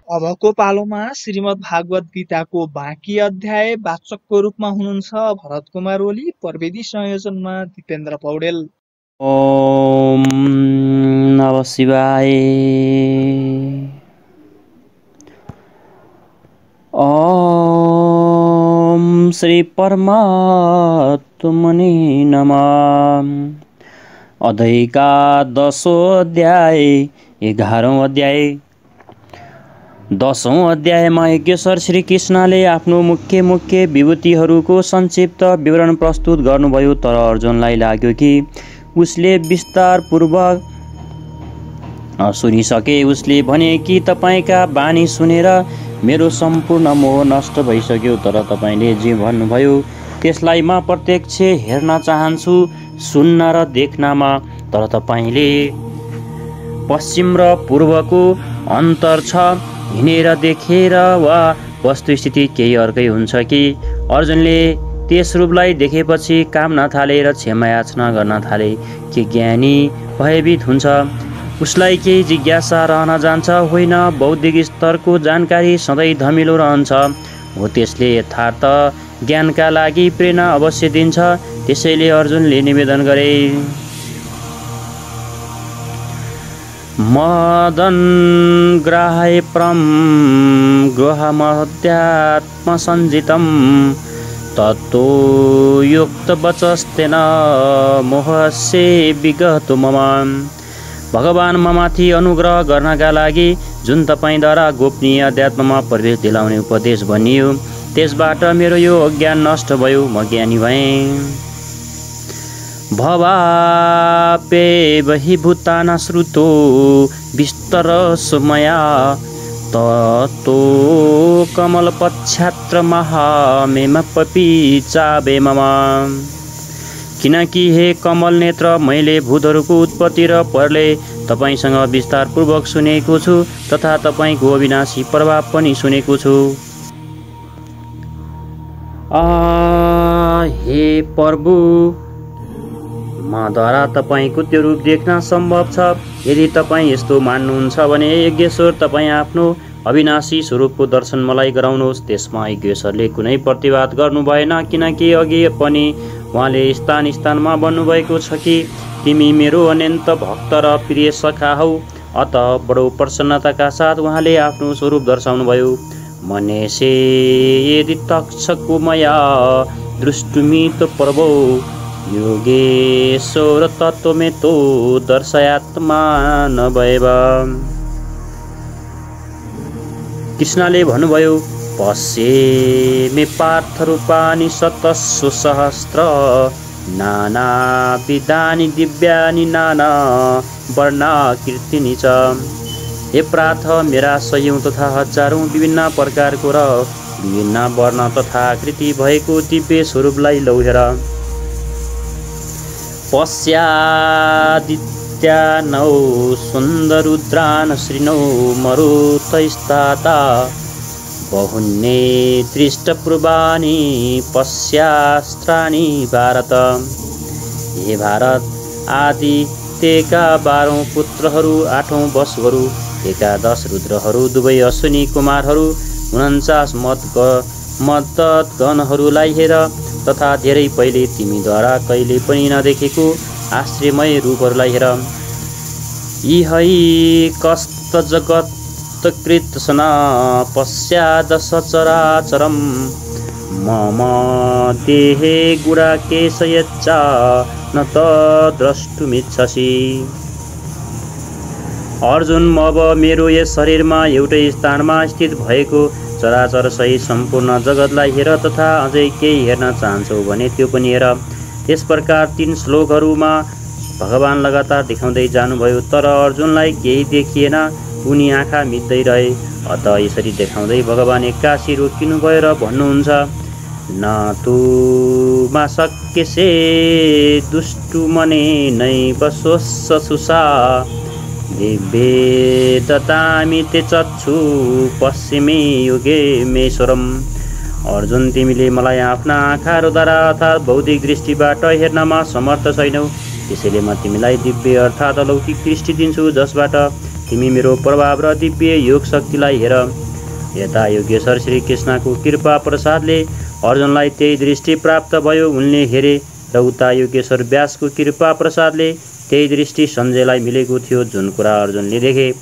अबको पालोमा श्रीमद् भागवत गीताको बाँकी अध्याय वाचकको रूपमा हुनुहुन्छ भरत कुमार ओली, प्रविधि संयोजनमा दिपेन्द्र पौडेल। ओम नमः शिवाय। ओम श्री परमात्मने नमः। अध्यायका 10औं अध्याय 11औं अध्याय। 10औं अध्यायमा यज्ञेश्वर श्री कृष्णले आफ्नो मुख्य विभूतिहरूको संक्षिप्त विवरण प्रस्तुत गर्नुभयो, तर अर्जुनलाई लाग्यो कि उसले विस्तारपूर्वक सुनिसके। उसले भने कि तपाईका बानी सुनेर मेरो सम्पूर्ण मोह नष्ट भइसक्यो, तर तपाईले जे भन्नुभयो त्यसलाई म प्रत्यक्ष हेर्न चाहन्छु, सुन्न र देख्नमा। तर तपाईले पश्चिम र पूर्वको अन्तर छ, हिँडेर देखेर वा वस्तुस्थिति केही अर्कै हुन्छ कि? अर्जुनले त्यस रूपलाई देखेपछि काम्न थाले र क्षमा याचना गर्न थाले। के ज्ञानी भयभीत हुन्छ? उसलाई केही जिज्ञासा रहन जान्छ? होइन, बौद्धिक स्तरको जानकारी सधैँ धमिलो रहन्छ। हो, त्यसले यथार्थ ज्ञानका लागि प्रेरणा अवश्य दिन्छ। त्यसैले अर्जुनले निवेदन गरे, मदन ग्राह्य परम गृहमध्यात्मसञ्जितं तत्तो युक्त वचस्तेन मोहस्य विगतो मम। भगवान ममाथि अनुग्रह गर्नका लागि जुन तपाईद्वारा गोपनीय अध्यात्ममा प्रवेश दिलाउने उपदेश भनियो, त्यसबाट मेरो यो अज्ञान नष्ट भयो, म ज्ञानी भएँ। भवापे बहि भूताना श्रुतो विस्तरसो मया ततो कमलपक्षात्र महामेमपि चाबे मम। किनकि हे कमल नेत्र, मैले भूतहरूको उत्पत्ति र प्रलय तपाईसँग विस्तारपूर्वक सुनेको छु, तथा तपाईको अविनाशी प्रभाव पनि सुनेको छु। हे प्रभु, मद्वारा तपाईको त्यो रूप देख्न सम्भव छ। यदि तपाईँ यस्तो मान्नुहुन्छ भने यज्ञेश्वर, तपाईँ आफ्नो अविनाशी स्वरूपको दर्शन मलाई गराउनुहोस्। त्यसमा यज्ञेश्वरले कुनै प्रतिवाद गर्नु भएन, किनकि अघि पनि उहाँले स्थानमा भन्नुभएको छ कि तिमी मेरो अनन्त भक्त र प्रिय सखा हौ। अत बडो प्रसन्नताका साथ उहाँले आफ्नो स्वरूप दर्शाउनुभयो। मनेसे यदि तक्षको मया दृष्टुमित प्रभो योगेश्वर तत्त्वमेतो दर्शयात्मा नभएव। कृष्णले भन्नुभयो, पश्ये मे पार्थ रूपाणि शतस्व सहस्र नानाविधानि दिव्यानि नाना वर्णाकृतिनि च। हे पार्थ, मेरा सयौं तथा हजारौं विभिन्न प्रकारको र विभिन्न वर्ण तथा आकृति भएको दिव्य स्वरूपलाई लौ हेर। पश्यादित्यानौ सुन्दरुद्रान् श्रीनौ मरुतैस्ताता बहुन्ये दृष्टपूर्वाणि पश्यास्त्राणि भारत। हे भारत, आदित्यका 12औं पुत्रहरू, 8औं वसुहरू, 11 रुद्रहरू, दुवै अश्विनी कुमारहरू, 49 मदतगणहरूलाई हेर, तथा धेरै पहिले तिमीद्वारा कहिले पनि नदेखेको आश्चर्यमय रूपहरूलाई हेर। यी कस्त जगत कृत्सना पश्चाद सचराचरम मम देहे गुडाकेश यच्चा न तद्रष्टुमिच्छसि। अर्जुन, म अब मेरो यस शरीरमा एउटै स्थानमा स्थित भएको चराचर सहित सम्पूर्ण जगतलाई हेर, तथा अझै केही हेर्न चाहन्छौ भने त्यो पनि हेर। यस प्रकार 3 श्लोकहरूमा भगवान लगातार देखाउँदै जानुभयो, तर अर्जुनलाई केही देखिएन। उनी आँखा मिच्दै रहे। अत यसरी देखाउँदै भगवान एक्कासी रोकिनुभयो र भन्नुहुन्छ, न तु मा शक्यसे दुष्टु मने नैव स्वस्सुषा दिव्ये ददामि ते चक्षु पश्चिमे युगे मेश्वरम। अर्जुन, तिमीले मलाई आफ्ना आँखाहरूद्वारा अर्थात् बौद्धिक दृष्टिबाट हेर्नमा समर्थ छैनौ। त्यसैले म तिमीलाई दिव्य अर्थात् अलौकिक दृष्टि दिन्छु, जसबाट तिमी मेरो प्रभाव र दिव्य योग शक्तिलाई हेर। यता योगेश्वर श्रीकृष्णको कृपा प्रसादले अर्जुनलाई त्यही दृष्टि प्राप्त भयो, उनले हेरे, र उता योगेश्वर व्यासको कृपा प्रसादले त्यही दृष्टि सञ्जयलाई मिलेको थियो। जुन कुरा अर्जुनले देखे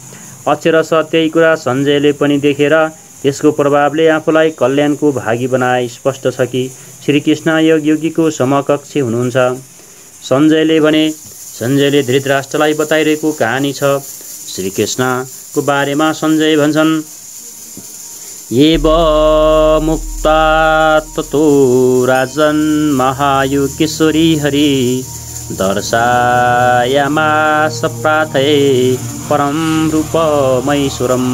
अक्षरशः त्यही कुरा सञ्जयले पनि देखेर त्यसको प्रभावले आफूलाई कल्याणको भागी बनाए। स्पष्ट छ कि श्रीकृष्ण योगीको समकक्ष हुनुहुन्छ। सञ्जयले धृतराष्ट्रलाई बताइरहेको कहानी छ। श्रीकृष्णको बारेमा सञ्जय भन्छन्, एव मुक्ता ततो राजन् महायोगेश्वरी हरि दर्शयामास प्रार्थये परम रूपमैश्वरम्।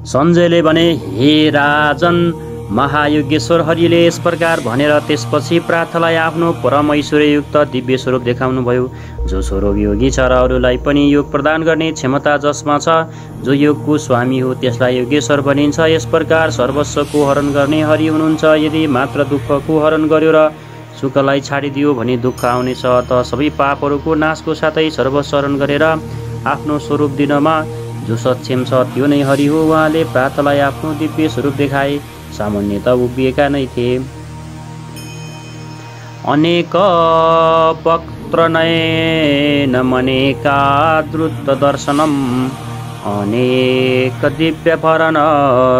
सञ्जयले भने, हे राजन, महायोगेश्वर हरिले यस प्रकार भनेर त्यसपछि प्रार्थनालाई आफ्नो परम ऐश्वर्ययुक्त दिव्य स्वरूप देखाउनुभयो। जो स्वरूप योगी छ र अरूलाई पनि योग प्रदान गर्ने क्षमता जसमा छ, जो योगको स्वामी हो त्यसलाई योगेश्वर भनिन्छ। यस प्रकार सर्वस्वको हरण गर्ने हरि हुनुहुन्छ। यदि मात्र दुःखको हरण गर्यो र सुखलाई छाडिदियो भने दुःख आउनेछ। अत सबै पापहरूको नाशको साथै सर्वस्व हरण गरेर आफ्नो स्वरूप दिनमा जो सक्षम छ त्यो नै हरि हो। उहाँले प्रार्थनालाई आफ्नो दिव्य स्वरूप देखाए। सामान्यतः उभिएका नै थिए। अनेक वक्त्र नयन मनेका द्रुत दर्शनम अनेक दिव्य भरण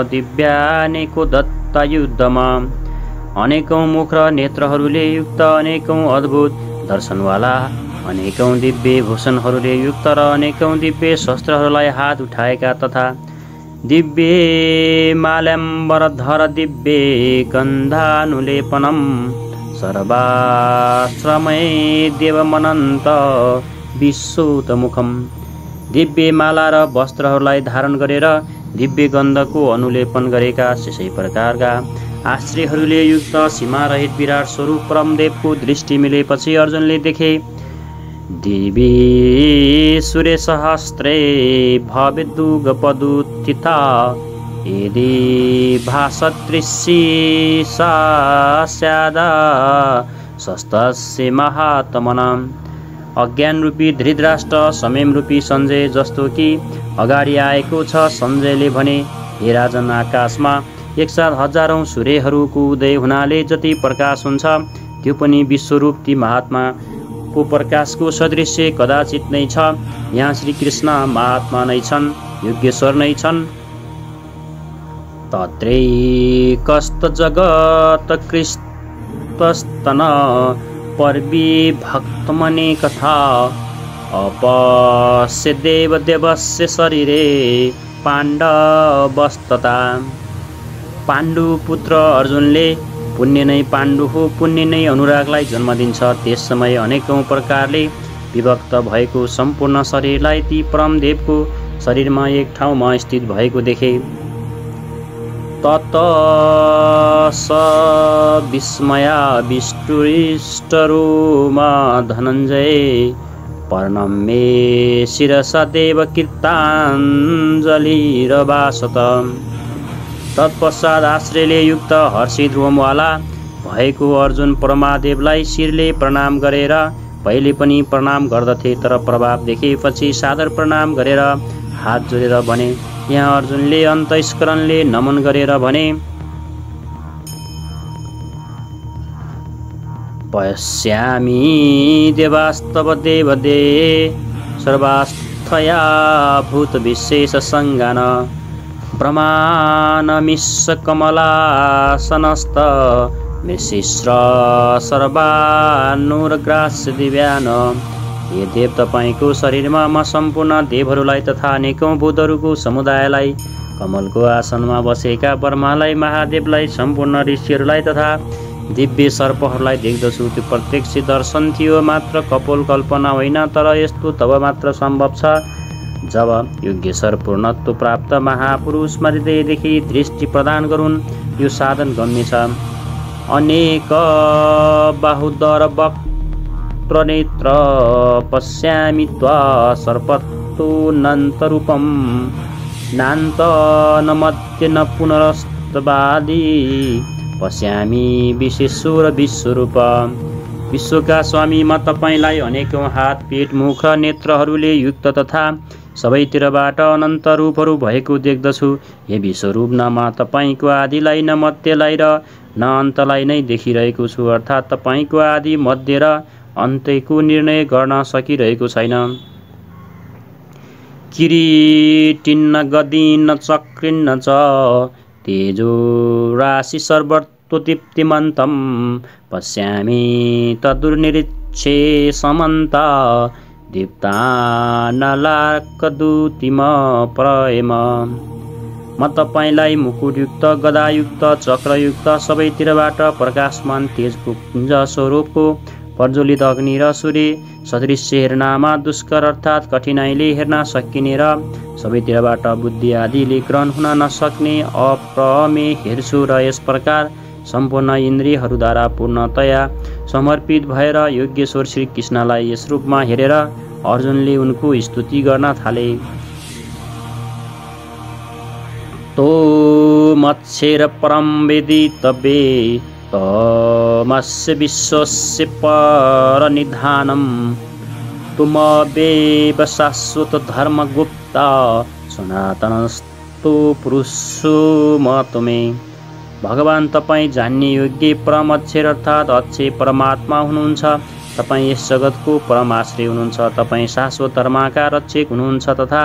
दिव्यानेको दत्त युद्धमा। अनेकौं मुख र नेत्रहरूले युक्त, अनेकौं अद्भुत दर्शनवाला, अनेकौं दिव्य भूषणहरूले युक्त र अनेकौं दिव्य शस्त्रहरूलाई हात उठाएका तथा दिव्य माल्याम्बरधर दिव्य गन्धानुलेपनम सर्वाश्रमय देवमनन्त विश्वोतमुखम। दिव्य माला र वस्त्रहरूलाई धारण गरेर दिव्य गन्धको अनुलेपन गरेका यसै प्रकारका आश्रयहरूले युक्त सीमारहित विराट स्वरूप परमदेवको दृष्टि मिलेपछि अर्जुनले देखे, दिवी सूर्य सहस्रे भवेदुगपदुत्थिता यदि भासदृशी सा स्यादा शस्तस्य महात्मनाम्। अज्ञान रूपी धृतराष्ट्र संयम रूपी सञ्जय जस्तो कि अगाडि आएको छ। सञ्जयले भने, हे राजन, आकाशमा एकसाथ हजारौं सूर्यहरूको उदय हुनाले जति प्रकाश हुन्छ त्यो पनि विश्वरूप ती महात्माको प्रकाशको सदृश्य कदाचित नै छ। यहाँ श्रीकृष्ण महात्मा नै छन्, योगेश्वर नै छन्। तत्रैकस्त जगत कृष्णस्तन पर्विभक्तमने कथा अपश्य देवदेवस्य शरीरे पाण्डवस्तता। पाण्डु पुत्र अर्जुनले पुण्य नै पाण्डु हो, पुण्य नै अनुरागलाई जन्म दिन्छ। त्यस समय अनेकौं प्रकारले विभक्त भएको सम्पूर्ण शरीरलाई ती परमदेवको शरीरमा एक ठाउँमा स्थित भएको देखे। तत स विस्मया विष्टुरिष्टरोमा धनञ्जय प्रणम्ये शिरसा देव कृताञ्जलिरभाषत। तत्पश्चात आश्रयले युक्त हर्षित रोमवाला भएको अर्जुन परमादेवलाई शिरले प्रणाम गरेर पहिले पनि प्रणाम गर्दथे, तर प्रभाव देखेपछि सादर प्रणाम गरेर हात जोडेर भने। यहाँ अर्जुनले अन्तस्करणले नमन गरेर भने, पश्यामि देवास्तव देवदे सर्वास्थया भूत विशेष संगान ब्रह्मानमिश्र कमलासनस्त मिशिश्र सर्वानुरग्रास्य दिव्यान। हे देव, तपाईँको शरीरमा म सम्पूर्ण देवहरूलाई तथा अनेकौं भूतहरूको समुदायलाई, कमलको आसनमा बसेका ब्रह्मालाई, महादेवलाई, सम्पूर्ण ऋषिहरूलाई तथा दिव्य सर्पहरूलाई देख्दछु। त्यो प्रत्यक्ष दर्शन थियो, मात्र कपोल कल्पना होइन। तर यस्तो तब मात्र सम्भव छ जब योगेश्वर पूर्णत्व प्राप्त महापुरुषमा हृदयदेखि दृष्टि प्रदान गरून्। यो साधन गम्य छ। अनेक बाहुदर वक्त्रनेत्र पश्यामि त्वा सर्पत्तो नन्तरूपं नान्त न मध्य न पुनरस्तवादी पश्यामि विशेश्वर विश्वरूप। विश्वका स्वामी म तपाईँलाई अनेकौँ हात पेट मुख र नेत्रहरूले युक्त तथा सबैतिरबाट अनन्त रूपहरू भएको देख्दछु। हे विश्वरूप न म तपाईँको आदिलाई न मध्यलाई र न अन्तलाई नै देखिरहेको छु, अर्थात् तपाईँको आदि मध्य र अन्त्यको निर्णय गर्न सकिरहेको छैन। किरीटिन्न गदिन्न चक्रिन्न च तेजो राशि सर्वतोदीप्तिमन्तं पश्यामि तदुर्निरीक्षे समन्त दीप्तानलार्कदूतिम प्रेम। म तपाईँलाई मुकुटयुक्त गदायुक्त चक्रयुक्त सबैतिरबाट प्रकाशमान तेजको पुञ्ज स्वरूपको प्रज्वलित अग्नि र सूर्य सदृश्य हेर्नमा दुष्कर अर्थात् कठिनाइले हेर्न सकिने र सबैतिरबाट बुद्धि आदिले ग्रहण हुन नसक्ने अप्रमेय हेर्छु र यस प्रकार सम्पूर्ण इन्द्रियहरूद्वारा पूर्णतया समर्पित भएर योगेश्वर श्री कृष्णलाई यस रूपमा हेरेर अर्जुनले उनको स्तुति गर्न थाले। तो मत्सेर परम वेदितव्ये तमस्य विश्वस्य परनिधानं तुमवेव शाश्वत धर्मगुप्ता सनातनस्तु पुरुषो म तुमे। भगवान तपाईँ जान्ने योग्य परम अक्षर अर्थात् अक्षय परमात्मा हुनुहुन्छ। तपाईँ यस जगतको परम आश्रय हुनुहुन्छ। तपाईँ शाश्वत धर्मका रक्षक हुनुहुन्छ तथा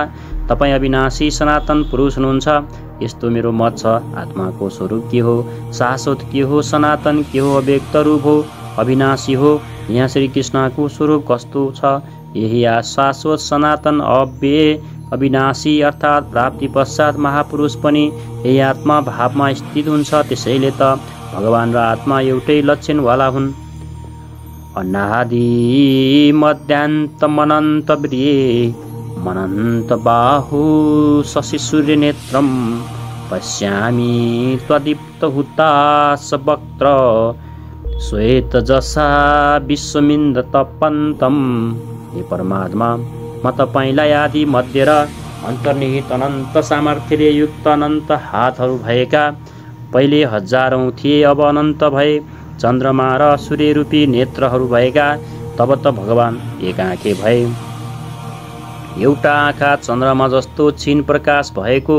तपाईँ अविनाशी सनातन पुरुष हुनुहुन्छ। यस्तो मेरो मत छ। आत्माको स्वरूप के हो, शाश्वत के हो, सनातन के हो, अव्यक्त रूप हो, अविनाशी हो। यहाँ श्री कृष्णको स्वरूप कस्तो छ? यही शाश्वत सनातन अव्यय अविनाशी अर्थात् प्राप्ति पश्चात महापुरुष पनि यही आत्मा भावमा स्थित हुन्छ। त्यसैले त भगवान र आत्मा एउटै लक्षणवाला हुन्। अनादि मध्यान्त मनन्त प्रिये मनन्त बाहु शशि सूर्य नेत्रम पश्यामि त्वदीप्त हुताश वक्त्र श्वेत जसा विश्वमिन्द तपन्तम। हे परमात्मा, म तपाईँलाई आदि मध्य र अन्तर्निहित अनन्त सामर्थ्यले युक्त अनन्त हातहरू भएका पहिले हजारौँ थिए, अब अनन्त भए। चन्द्रमा र सूर्यरूपी नेत्रहरू भएका तब त भगवान एक आँखे भए। एउटा आँखा चन्द्रमा जस्तो क्षीण प्रकाश भएको,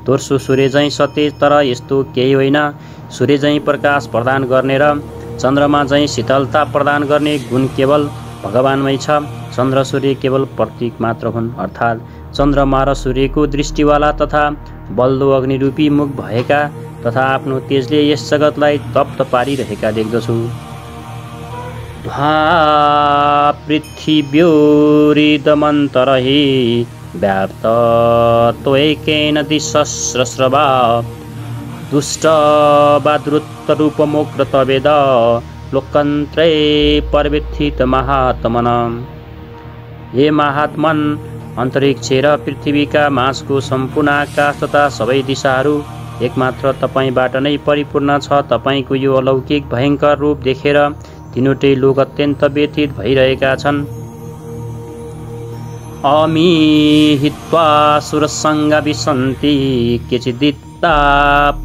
दोस्रो सूर्य झैँ सतेज तर यस्तो केही होइन। सूर्य झैँ प्रकाश प्रदान गर्ने र चन्द्रमा झैँ शीतलता प्रदान गर्ने गुण केवल भगवानमै छ। चन्द्र सूर्य केवल प्रतीक मात्र हुन्, अर्थात् चन्द्रमा र सूर्यको दृष्टिवाला तथा बल्दो अग्निरूपी मुख भएका तथा आफ्नो तेजले यस जगतलाई तप्त पारिरहेका देख्दछु। ध्वा पृथिव्योरिदमन्तरहि व्याप्त त्वैकेन दिशस्रस्रवा दुष्ट वा द्रुतरूपमुग्रतवेद लोकन्त्रे परिवर्तित महात्मन। हे महात्मन, अन्तरिक्ष र पृथ्वीका माझको सम्पूर्ण आकाश तथा सबै दिशाहरू एकमात्र तपाईँबाट नै परिपूर्ण छ। तपाईँको यो अलौकिक भयङ्कर रूप देखेर तीनवटै लोक अत्यन्त व्यथित भइरहेका छन्। अमीहित्वा सुरसङ्गा विसन्ति केचिदित्ता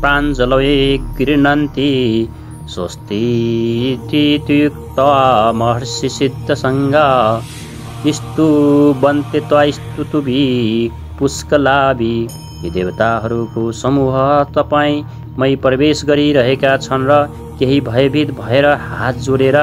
प्राञ्जलये गृह्णन्ति स्वस्तीत्युक्त्वा महर्षि सिद्धसङ्गा स्तुवन्ते त्वस्तुतुभिः पुष्कलाभिः। यी देवताहरूको समूह तपाईँमै प्रवेश गरिरहेका छन् र केही भयभीत भएर हात जोडेर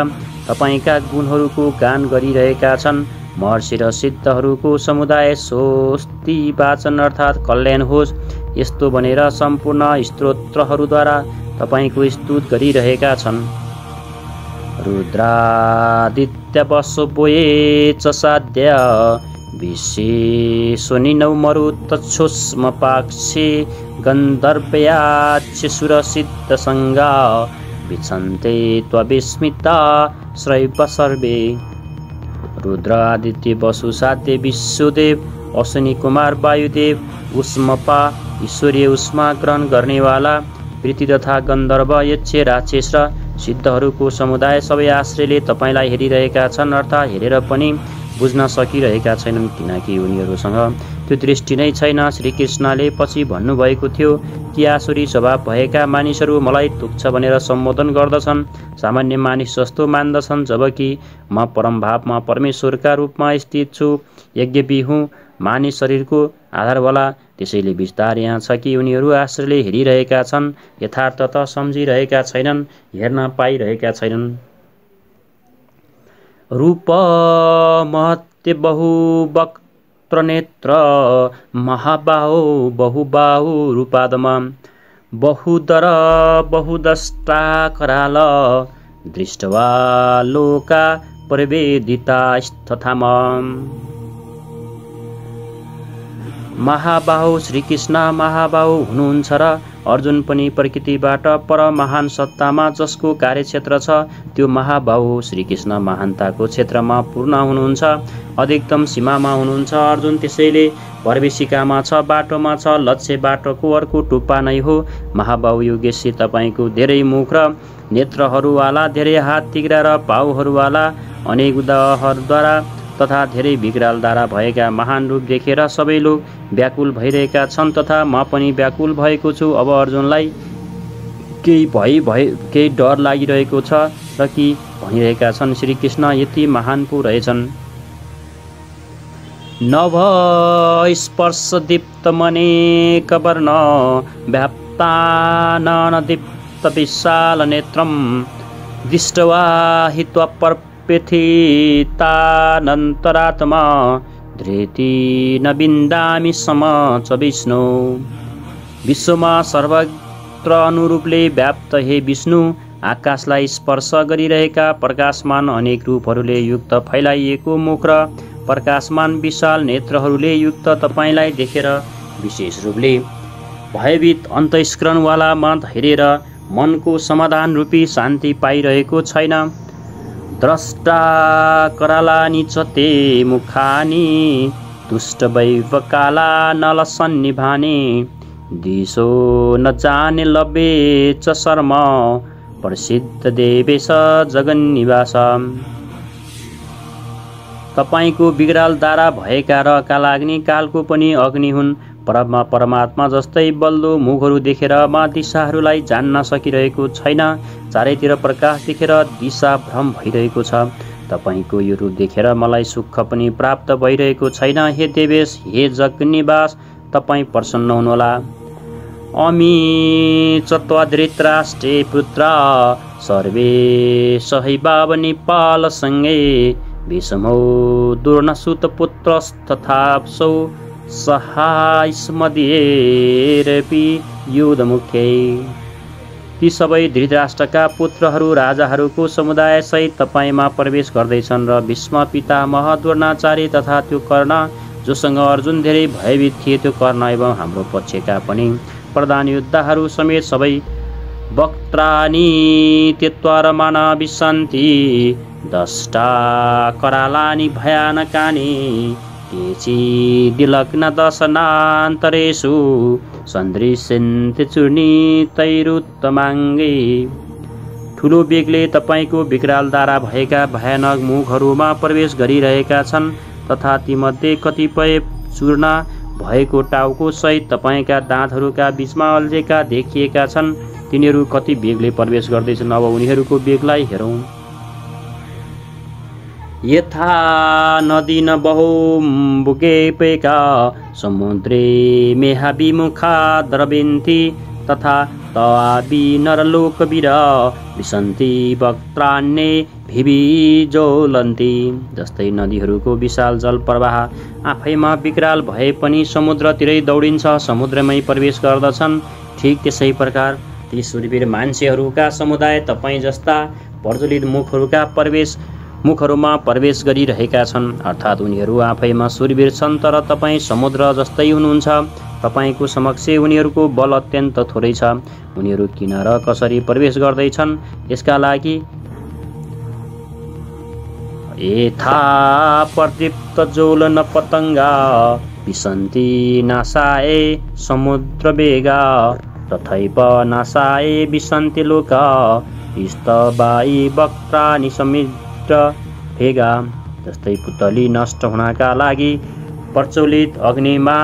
तपाईँका गुणहरूको गान गरिरहेका छन्। महर्षि र सिद्धहरूको समुदाय स्वस्ति वाचन अर्थात् कल्याण होस् यस्तो भनेर सम्पूर्ण स्तोत्रहरूद्वारा तपाईँको स्तुत गरिरहेका छन्। रुद्रादित्य वसुवये च साध्य विशेषनिनौ मरुतच्छुष्म पाक्षे गन्धर्वयाच्य सुरसिद्धसङ्गा विच्छन्ते त्वविस्मिता श्रैव सर्वे। रुद्र आदित्य वसु साध्य विश्वदेव अश्विनी कुमार वायुदेव उष्मपा ईश्वरीय उष्मा ग्रहण गर्नेवाला पृथ्वी तथा गन्धर्व यक्ष राक्षस र सिद्धहरूको समुदाय सबै आश्रयले तपाईँलाई हेरिरहेका छन्, अर्थात् हेरेर पनि बुझ्न सकिरहेका छैनन्, किनकि उनीहरूसँग त्यो दृष्टि नै छैन। श्रीकृष्णले पछि भन्नुभएको थियो कि आसुरी स्वभाव भएका मानिसहरू मलाई तुच्छ भनेर सम्बोधन गर्दछन्, सामान्य मानिस जस्तो मान्दछन्, जबकि म परमभावमा परमेश्वरका रूपमा स्थित छु। यज्ञपि हुँ मानिस शरीरको आधारवाला, त्यसैले विस्तार यहाँ छ कि उनीहरू आश्चर्यले हेरिरहेका छन्, यथार्थ त सम्झिरहेका छैनन्, हेर्न पाइरहेका छैनन्। रूप महत्य बहुवक्त्र नेत्र महाबाहो बहुबाहु रूपादम बहुदर बहुदष्टा कराल दृष्ट्वा लोका प्रवेदितास्तथाम। महाबाहु श्रीकृष्ण महाबाहु हुनुहुन्छ र अर्जुन पनि प्रकृतिबाट पर महान सत्तामा जसको कार्यक्षेत्र छ त्यो महाबाहु श्रीकृष्ण महानताको क्षेत्रमा पूर्ण हुनुहुन्छ, अधिकतम सीमामा हुनुहुन्छ। अर्जुन त्यसैले प्रवेशिकामा छ, बाटोमा छ, लक्ष्य बाटोको अर्को टुप्पा नै हो। महाबाहु योगेशी तपाईँको धेरै मुख र नेत्रहरूवाला, धेरै हात तिग्रा र पाउहरूवाला, अनेक उदाहरणद्वारा तथा धेरै विकराल धारा भएका महान रूप देखेर सबै लोग व्याकुल भइरहेका छन् तथा म पनि व्याकुल भएको छु। अब अर्जुनलाई केही डर लागिरहेको छ र कि भनिरहेका छन् श्रीकृष्ण यति महान पो रहेछन्। नभ स्पर्श दीप्त मनेक वर्ण व्याप्तानन दीप्त विशाल नेत्रम दृष्ट्वा हित्वा पृथितानन्तरात्मा धृति न बिन्दामि सम च विष्णु। विश्वमा सर्वत्र अनुरूपले व्याप्त हे विष्णु, आकाशलाई स्पर्श गरिरहेका प्रकाशमान अनेक रूपहरूले युक्त फैलाइएको मुख र प्रकाशमान विशाल नेत्रहरूले युक्त तपाईँलाई देखेर विशेष रूपले भयभीत अन्तस्करणवाला मत हेरेर मनको समाधान रूपी शान्ति पाइरहेको छैन। द्रष्टा करालानि च ते मुखानि दुष्ट वैवकाला नलसन्निभानि दिशो न जाने लबे च शर्म प्रसिद्ध देवेश जगन्निवास। तपाईँको विकराल दारा भएका र कालाग्नि कालको पनि अग्नि हुन्। परमात्मा जस्तै बल्दो मुखहरू देखेर म दिशाहरूलाई जान्न सकिरहेको छैन। चारैतिर प्रकाश देखेर दिशा भ्रम भइरहेको छ। तपाईँको यो रूप देखेर मलाई सुख पनि प्राप्त भइरहेको छैन। हे देवेश, हे जगन्निवास, तपाईँ प्रसन्न हुनुहोला। अमी चत्वाधृतराष्ट्रे पुत्र सर्वे सहैवावनि पालसँगै भीष्मौ दुर्नसुत पुत्रस्तथाप्सौ सहास्मदिएरपि युद्धमुख्यै। ती सबै धृतराष्ट्रका पुत्रहरू राजाहरूको समुदाय सहित तपाईँमा प्रवेश गर्दैछन् र भीष्म पितामह द्रोणाचार्य तथा त्यो कर्ण जोसँग अर्जुन धेरै भयभीत थिए, त्यो कर्ण एवं हाम्रो पक्षका पनि प्रधान योद्धाहरू समेत सबै वक्त्रानि त्यक्त्वा रमाना विशन्ति दष्टा करालानि भयानकानि केचिदिलग्न दशनान्तरेषु सन्दृश्यन्ते चूर्णितैरुत्तमाङ्गै। ठुलो बेगले तपाईँको विकराल धारा भएका भयानक मुखहरूमा प्रवेश गरिरहेका छन् तथा तीमध्ये कतिपय चूर्ण भएको टाउको सहित तपाईँका दाँतहरूका बीचमा अल्झेका देखिएका छन्। तिनीहरू कति बेगले प्रवेश गर्दैछन्। अब उनीहरूको बेगलाई हेरौँ। यथा नदी न बहुमुखेपेका समुद्रे मेहाभिमुखा द्रविन्ति तथा तवाबि नरलोकवीर विशन्ति वक्त्राण्ये भिविज्वलन्ति। जस्तै नदीहरूको विशाल जल प्रवाह आफैमा विकराल भए पनि समुद्रतिरै दौडिन्छ, समुद्रमै प्रवेश गर्दछन्। ठिक त्यसै प्रकार ती शूरवीर मान्छेहरूका समुदाय तपाईँ जस्ता प्रज्वलित मुखहरूमा प्रवेश गरिरहेका छन्, अर्थात् उनीहरू आफैमा शूरवीर छन् तर तपाईँ समुद्र जस्तै हुनुहुन्छ। तपाईँको समक्ष उनीहरूको बल अत्यन्त थोरै छ। उनीहरू किन र कसरी प्रवेश गर्दैछन् यसका लागि यथा प्रदीप्त ज्वलन पतङ्गा विशन्ति नाशाए समुद्र वेगा तथैव नाशाए विशन्ति लोका स्तवाई वक्त्रानि समुद्र भेगा। जस्तै पुतली नष्ट हुनका लागि प्रज्वलित अग्निमा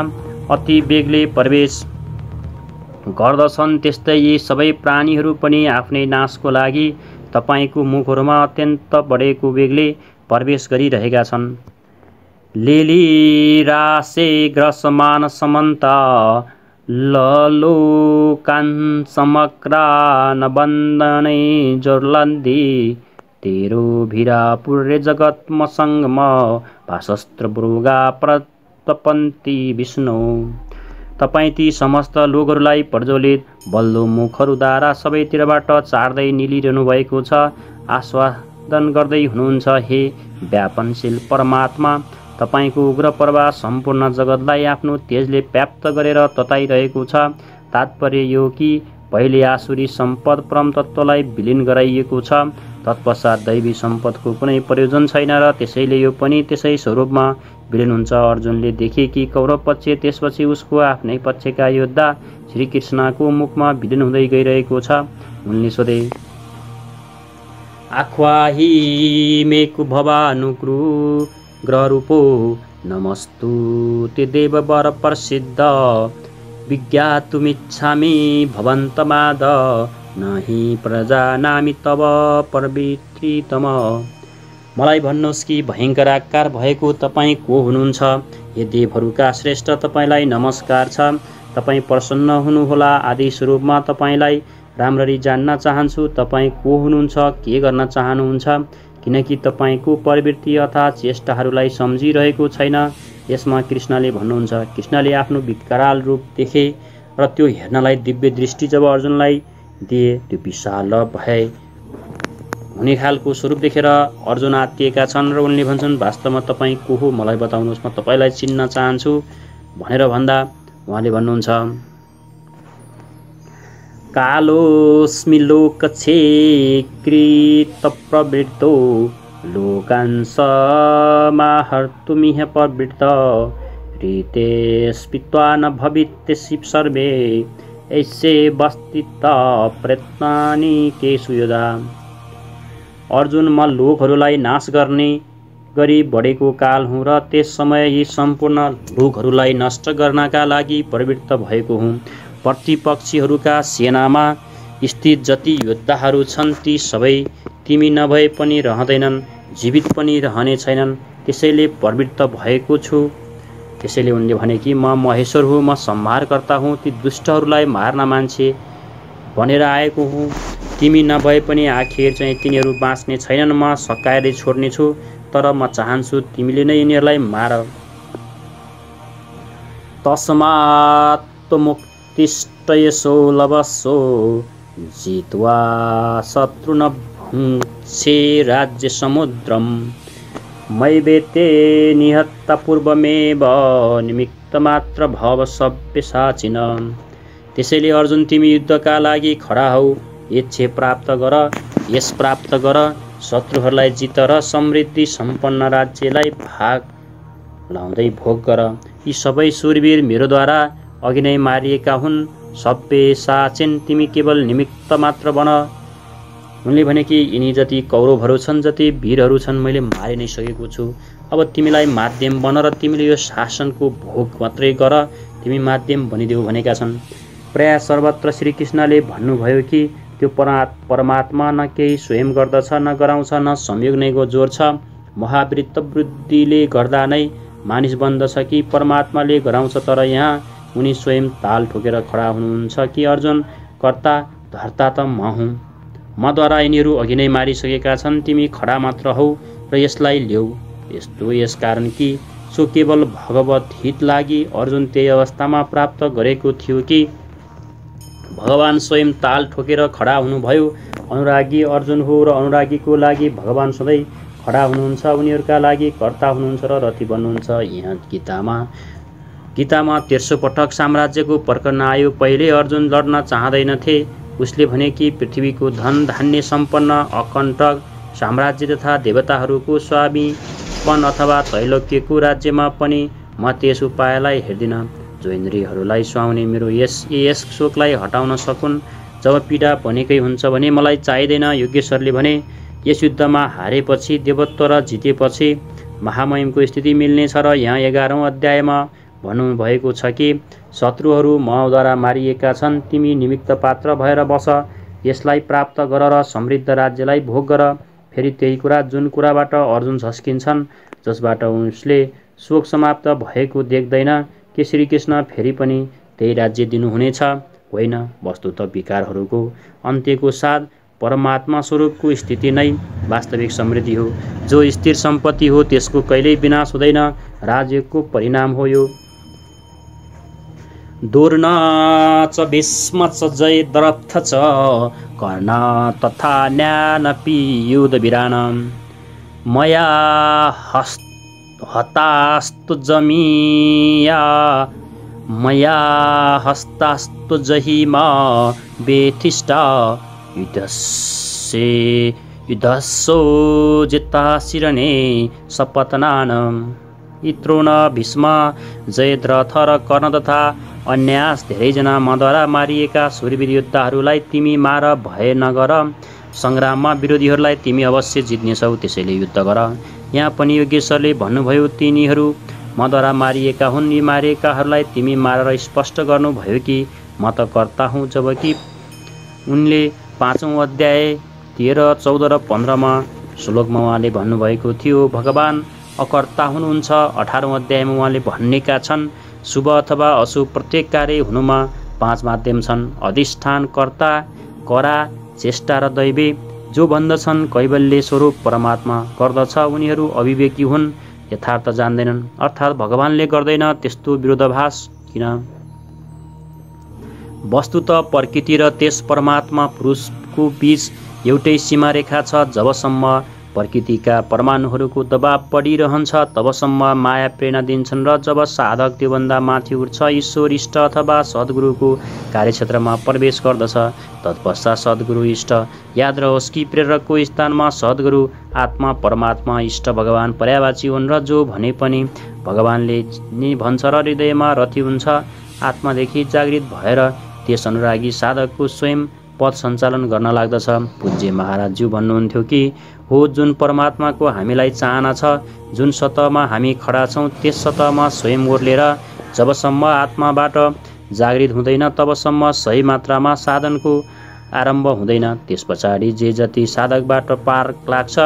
अति वेगले प्रवेश गर्दछन्, त्यस्तै यी सबै प्राणीहरू पनि आफ्नै नाशको लागि तपाईँको मुखहरूमा अत्यन्त बढेको वेगले प्रवेश गरिरहेका छन्। लेलिरासे ग्रसमान समन्त ललोकान् समग्रा नबन्धनै जोर्लन्दी तेरो भिरा पुर्रे जगत मसङ्गम भाषस्त्र बुरुगा प्रतपन्ती विष्णु। तपाईँ ती समस्त लोकहरूलाई प्रज्वलित बल्दो मुखहरूद्वारा सबैतिरबाट चार्दै निलिरहनु भएको छ, आस्वादन गर्दै हुनुहुन्छ। हे व्यापनशील परमात्मा, तपाईँको उग्र प्रभाव सम्पूर्ण जगतलाई आफ्नो तेजले व्याप्त गरेर तताइरहेको छ। तात्पर्य यो कि पहिले आसुरी सम्पद परम तत्त्वलाई विलिन गराइएको छ, तत्पश्चात दैवी सम्पदको कुनै प्रयोजन छैन र त्यसैले यो पनि त्यसै स्वरूपमा विलिन हुन्छ। अर्जुनले देखे कि कौरव पक्ष त्यसपछि उसको आफ्नै पक्षका योद्धा श्रीकृष्णको मुखमा विलिन हुँदै गइरहेको छ। उनले सोधे, आख्वाहि मेकु भवानुक्रु ग्रहरूपो नमस्तु ते देववर प्रसिद्ध विज्ञातुमिच्छामि भवन्तमाद नहि प्रजानामि तव प्रवृत्तितम। मलाई भन्नुहोस् कि भयङ्कर आकार भएको तपाईँ को हुनुहुन्छ? हे देवहरूका श्रेष्ठ, तपाईँलाई नमस्कार छ। तपाईँ प्रसन्न हुनुहोला। आदि स्वरूपमा तपाईँलाई राम्ररी जान्न चाहन्छु। तपाईँ को हुनुहुन्छ? के गर्न चाहनुहुन्छ? किनकि तपाईँको प्रवृत्ति अथवा चेष्टाहरूलाई सम्झिरहेको छैन। यसमा कृष्णले भन्नुहुन्छ, कृष्णले आफ्नो विकराल रूप देखे र त्यो हेर्नलाई दिव्य दृष्टि जब अर्जुनलाई दिए, त्यो विशाल भए हुने खालको स्वरूप देखेर अर्जुन आत्तिएका छन् र उनले भन्छन्, वास्तवमा तपाईँ को हो? मलाई बताउनुहोस्, म तपाईँलाई चिन्न चाहन्छु भनेर भन्दा उहाँले भन्नुहुन्छ, कालोस्मि लोकक्षेकृत प्रवृत्तो लोकान् समाहर्तुमिह प्रवृत्त रीतेस्पित्वा न भविष्यसि सर्वे ऐसे वस्तित प्रयत्नानि केषु योधा। अर्जुन, म लोकहरूलाई नाश गर्ने गरी बढेको काल हुँ र त्यस समय यी सम्पूर्ण लोकहरूलाई नष्ट गर्नका लागि प्रवृत्त भएको हुँ। प्रतिपक्षीहरूका सेनामा स्थित जति योद्धाहरू छन् ती सबै तिमी नभए पनि रहँदैनन्, जीवित पनि रहने छैनन्, त्यसैले प्रवृत्त भएको छु। त्यसैले उनले भने कि म महेश्वर हुँ, म संहारकर्ता हुँ, ती दुष्टहरूलाई मार्न मान्छे भनेर आएको हुँ। तिमी नभए पनि आखिर चाहिँ तिनीहरू बाँच्ने छैनन्, म सकाएर छोड्नेछु, तर म चाहन्छु तिमीले नै यिनीहरूलाई मार। तस्मात् मुक्तिष्टयसो लभसो जित्वा शत्रुन भुङ्क्षे राज्य समुद्रम मैवेते निहत्ता पूर्वमेव निमित्तमात्र भव सव्यसाचिन। त्यसैले अर्जुन, तिमी युद्धका लागि खडा हौ, इच्छे प्राप्त गर, यस प्राप्त गर, शत्रुहरूलाई जित र समृद्धि सम्पन्न राज्यलाई भाग लाउँदै भोग गर। यी सबै शूरवीर मेरोद्वारा अघि नै मारिएका हुन्, सभ्य साचेन तिमी केवल निमित्त मात्र बन। उनले भने कि यिनी जति कौरवहरू छन्, जति वीरहरू छन्, मैले मारि नै सकेको छु। अब तिमीलाई माध्यम बन र तिमीले यो शासनको भोग मात्रै गर, तिमी माध्यम बनिदेऊ भनेका छन्। प्राय सर्वत्र श्रीकृष्णले भन्नुभयो कि त्यो परमात्मा न केही स्वयं गर्दछ, न गराउँछ, न संयोग नैको जोर छ। महावृत्त वृद्धिले गर्दा नै मानिस बन्दछ कि परमात्माले गराउँछ? तर यहाँ उनी स्वयं ताल ठोकेर खडा हुनुहुन्छ कि अर्जुन, कर्ता धर्ता त म हुँ, मद्वारा यिनीहरू अघि नै मारिसकेका छन्, तिमी खडा मात्र हौ र यसलाई ल्याऊ। यस्तो यसकारण कि सो केवल भगवत हित लागि अर्जुन त्यही अवस्थामा प्राप्त गरेको थियो कि भगवान स्वयं ताल ठोकेर खडा हुनुभयो। अनुरागी अर्जुन हो र अनुरागीको लागि भगवान सधैँ खडा हुनुहुन्छ, उनीहरूका लागि कर्ता हुनुहुन्छ र रति बन्नुहुन्छ। यहाँ गीतामा 13 पटक साम्राज्यको प्रकरण आयो। पहिले अर्जुन लड्न चाहँदैनथे। उसले भने कि पृथ्वीको धन धान्य सम्पन्न अकण्टक साम्राज्य तथा देवताहरूको स्वामीपन अथवा त्रैलोक्यको राज्यमा पनि म त्यस उपायलाई हेर्दिनँ जो इन्द्रियहरूलाई सुहाउने मेरो यस शोकलाई हटाउन सकुन्। जब पीडा भनेकै हुन्छ भने मलाई चाहिँदैन। योगेश्वरले भने, यस युद्धमा हारेपछि देवत्व र जितेपछि महामहिमको स्थिति मिल्नेछ र यहाँ 11औं अध्यायमा भन्नुभएको छ कि शत्रुहरू मद्वारा मारिएका छन्, तिमी निमित्त पात्र भएर बस, यसलाई प्राप्त गर र समृद्ध राज्यलाई भोग गर। फेरि त्यही कुरा जुन कुराबाट अर्जुन झस्किन्छन्, जसबाट उसले शोक समाप्त भएको देख्दैन, के श्रीकृष्ण फेरि पनि त्यही राज्य दिनुहुनेछ? होइन, वस्तुत विकारहरूको अन्त्यको साथ परमात्मा स्वरूपको स्थिति नै वास्तविक समृद्धि हो। जो स्थिर सम्पत्ति हो त्यसको कहिल्यै विनाश हुँदैन, राजयोगको परिणाम हो यो। दुर्न च भीष्म च जयद्रथ च कर्ण तथा ज्ञानपि युधवीरान् मया हतास्तु जमीया मया हस्तास्तु जहिमा बेथिष्टा युद्धस्सो जिता शिरणे सपतनान्। इत्रो न भीष्म जयद्रथ र कर्ण तथा अन्य धेरैजना मद्वारा मारिएका शूरवीर योद्धाहरूलाई तिमी मार, भय नगर। सङ्ग्राममा विरोधीहरूलाई तिमी अवश्य जित्नेछौ, त्यसैले युद्ध गर। यहाँ पनि योगेश्वरले भन्नुभयो, तिनीहरू मद्वारा मारिएका हुन्। यी मारिएकाहरूलाई तिमी मारेर स्पष्ट गर्नुभयो कि म त कर्ता हुँ, जबकि उनले 5औं अध्याय 13, 14 र 15मा श्लोकमा उहाँले भन्नुभएको थियो भगवान अकर्ता हुनुहुन्छ। 18औं अध्यायमा उहाँले भनेका छन्, शुभ अथवा अशुभ प्रत्येक कार्य हुनुमा 5 माध्यम छन्: अधिष्ठान, कर्ता, करा, चेष्टा र दैवी। जो भन्दछन् कैवल्य स्वरूप परमात्मा गर्दछ, उनीहरू अविवेकी हुन्, यथार्थ जान्दैनन्। अर्थात् भगवानले गर्दैन, त्यस्तो विरोधाभास किन? वस्तुत प्रकृति र त्यस परमात्मा पुरुषको बीच एउटै सीमारेखा छ। जबसम्म प्रकृतिका परमाणुहरूको दबाव बढिरहन्छ तबसम्म माया प्रेरणा दिन्छन् र जब साधक त्योभन्दा माथि उठ्छ, ईश्वर, इष्ट अथवा सद्गुरुको कार्यक्षेत्रमा प्रवेश गर्दछ, तत्पश्चात सद्गुरु, इष्ट। याद रहोस् कि प्रेरकको स्थानमा सद्गुरु, आत्मा, परमात्मा, इष्ट, भगवान पर्यायवाची हुन् र जो भने पनि भगवानले नै भन्छ र हृदयमा रति हुन्छ। आत्मादेखि जागृत भएर त्यस अनुरागी साधकको स्वयं पथ सञ्चालन गर्न लाग्दछ। पूज्य महाराजज्यू भन्नुहुन्थ्यो कि हो जुन परमात्माको हामीलाई चाहना छ, जुन सतहमा हामी खडा छौँ त्यस सतहमा स्वयं ओर्लेर जबसम्म आत्माबाट जागृत हुँदैन तबसम्म सही मात्रामा साधनको आरम्भ हुँदैन। त्यस पछाडि जे जति साधकबाट पार लाग्छ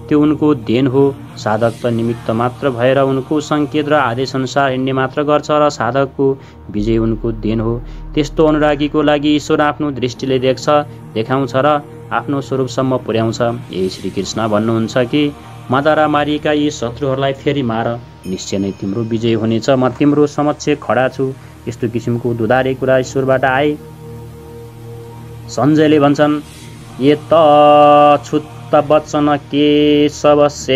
त्यो उनको देन हो। साधक त निमित्त मात्र भएर उनको सङ्केत र आदेश अनुसार हिँड्ने मात्र गर्छ र साधकको विजय उनको देन हो। त्यस्तो अनुरागीको लागि ईश्वर आफ्नो दृष्टिले देख्छ, देखाउँछ र आफ्नो स्वरूपसम्म पुर्याउँछ। यही श्रीकृष्ण भन्नुहुन्छ कि मद्वारा मारिएका यी शत्रुहरूलाई फेरि मार, निश्चय नै तिम्रो विजय हुनेछ। म तिम्रो समक्ष खडा छु। यस्तो किसिमको दुधारे कुरा ईश्वरबाट आए। सञ्जयले भन्छन्, ये त छुत्त वचन केशवस्य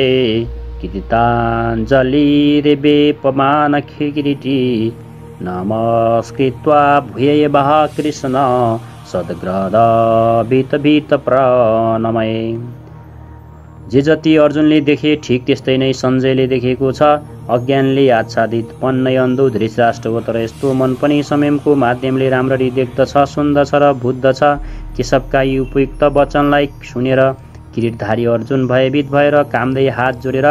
कृताञ्जलि रेवेपमान किरीटी नमस्कृत्वा भूयः कृष्ण सद्ग्रद भीत प्रणमय। जे जति अर्जुनले देखे ठिक त्यस्तै नै सञ्जयले देखेको छ। अज्ञानले आच्छादित पन्नै अन्धो धृतराष्ट्रको तर यस्तो मन पनि संयमको माध्यमले राम्ररी देख्दछ, सुन्दछ र बुझ्दछ। केशवका यी उपयुक्त वचनलाई सुनेर किरीटधारी अर्जुन भयभीत भएर कामदै हात जोडेर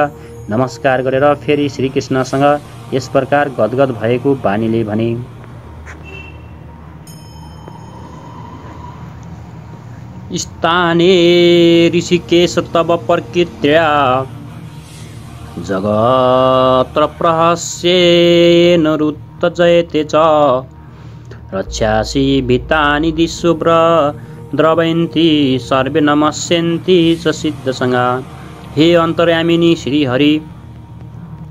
नमस्कार गरेर फेरि श्रीकृष्णसँग यस प्रकार गदगद भएको बानीले भने, स्थाने ऋषिकेश तव प्रकृत्या जगत्र प्रहस्येन रुत्त जयते च रक्षासि भीतानि दिशुभ्र द्रवयन्ति सर्वे नमस्यन्ति च सिद्धसङ्गा। हे अन्तर्यामिनी श्रीहरि,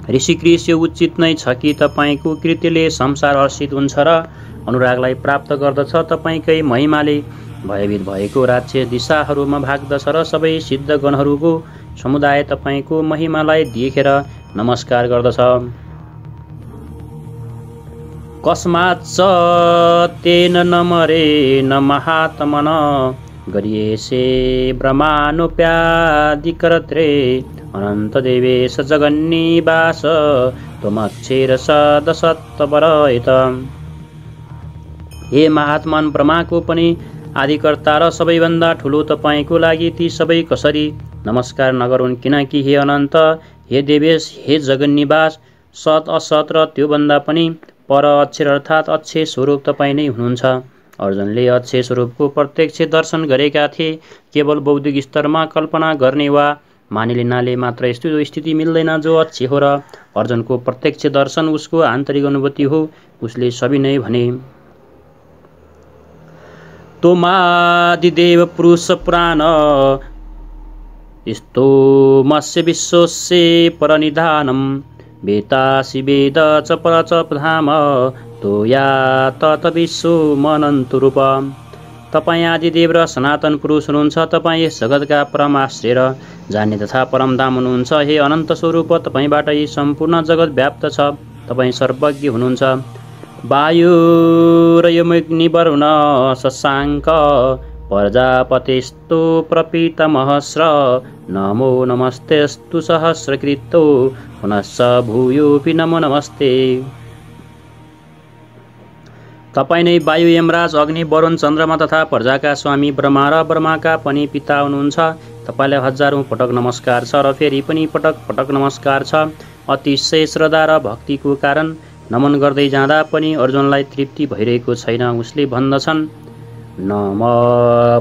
ऋषिकृष्ण यो उचित नै छ कि तपाईँको कृत्यले संसार हर्षित हुन्छ र अनुरागलाई प्राप्त गर्दछ। तपाईँकै महिमाले भयभीत भएको राज्य दिशाहरूमा भाग्दछ र सबै सिद्धगणहरूको समुदाय तपाईँको महिमालाई देखेर नमस्कार गर्दछ। कस्मात् च तेन न मरे न महात्मन गरिएसे ब्रह्मानुप्यादिकर्त्रे अनन्त देवेश जगन्निवास त्वमक्षर सदसत्तपरहित। हे महात्मन, ब्रह्माको पनि आदिकर्ता र सबैभन्दा ठुलो तपाईँको लागि ती सबै कसरी नमस्कार नगरून्? किनकि हे अनन्त, हे देवेश, हे जगन्निवास, सत असत र त्योभन्दा पनि पर अक्षर अर्थात् अक्षय स्वरूप तपाईँ नै हुनुहुन्छ। अर्जुनले अक्षय स्वरूपको प्रत्यक्ष दर्शन गरेका थिए। केवल बौद्धिक स्तरमा कल्पना गर्ने वा मानिलिनाले मात्र यस्तो स्थिति मिल्दैन जो अक्षय हो र अर्जुनको प्रत्यक्ष दर्शन उसको आन्तरिक अनुभूति हो। उसले सविनय भने, तोमादिदेव पुरुष पुराण स्तोमस्य विश्वस्य परनिधानं वेतासि वेद च पर च धाम तोया तत विश्वमनन्तु रूप। तपाईँ आदिदेव र सनातन पुरुष हुनुहुन्छ। तपाईँ यस जगतका परम आश्रय र जान्ने तथा परमधाम हुनुहुन्छ। हे अनन्त स्वरूप, तपाईँबाट यी सम्पूर्ण जगत व्याप्त छ। तपाईँ सर्वज्ञ हुनुहुन्छ। वायुरयमग्निवरुण शशाङ्क प्रजापतिस्तु प्रपितामहस्र नमो नमस्तेस्तु सहस्रकृतो पुनश्च भूयोऽपि नमो नमस्ते। तपाईँ नै वायु, यमराज, अग्नि, वरुण, चन्द्रमा तथा प्रजाका स्वामी ब्रह्मा र ब्रह्माका पनि पिता हुनुहुन्छ। तपाईँलाई हजारौँ पटक नमस्कार छ र फेरि पनि पटक पटक नमस्कार छ। अतिशय श्रद्धा र भक्तिको कारण नमन गर्दै जाँदा पनि अर्जुनलाई तृप्ति भइरहेको छैन। उसले भन्दछन्, नम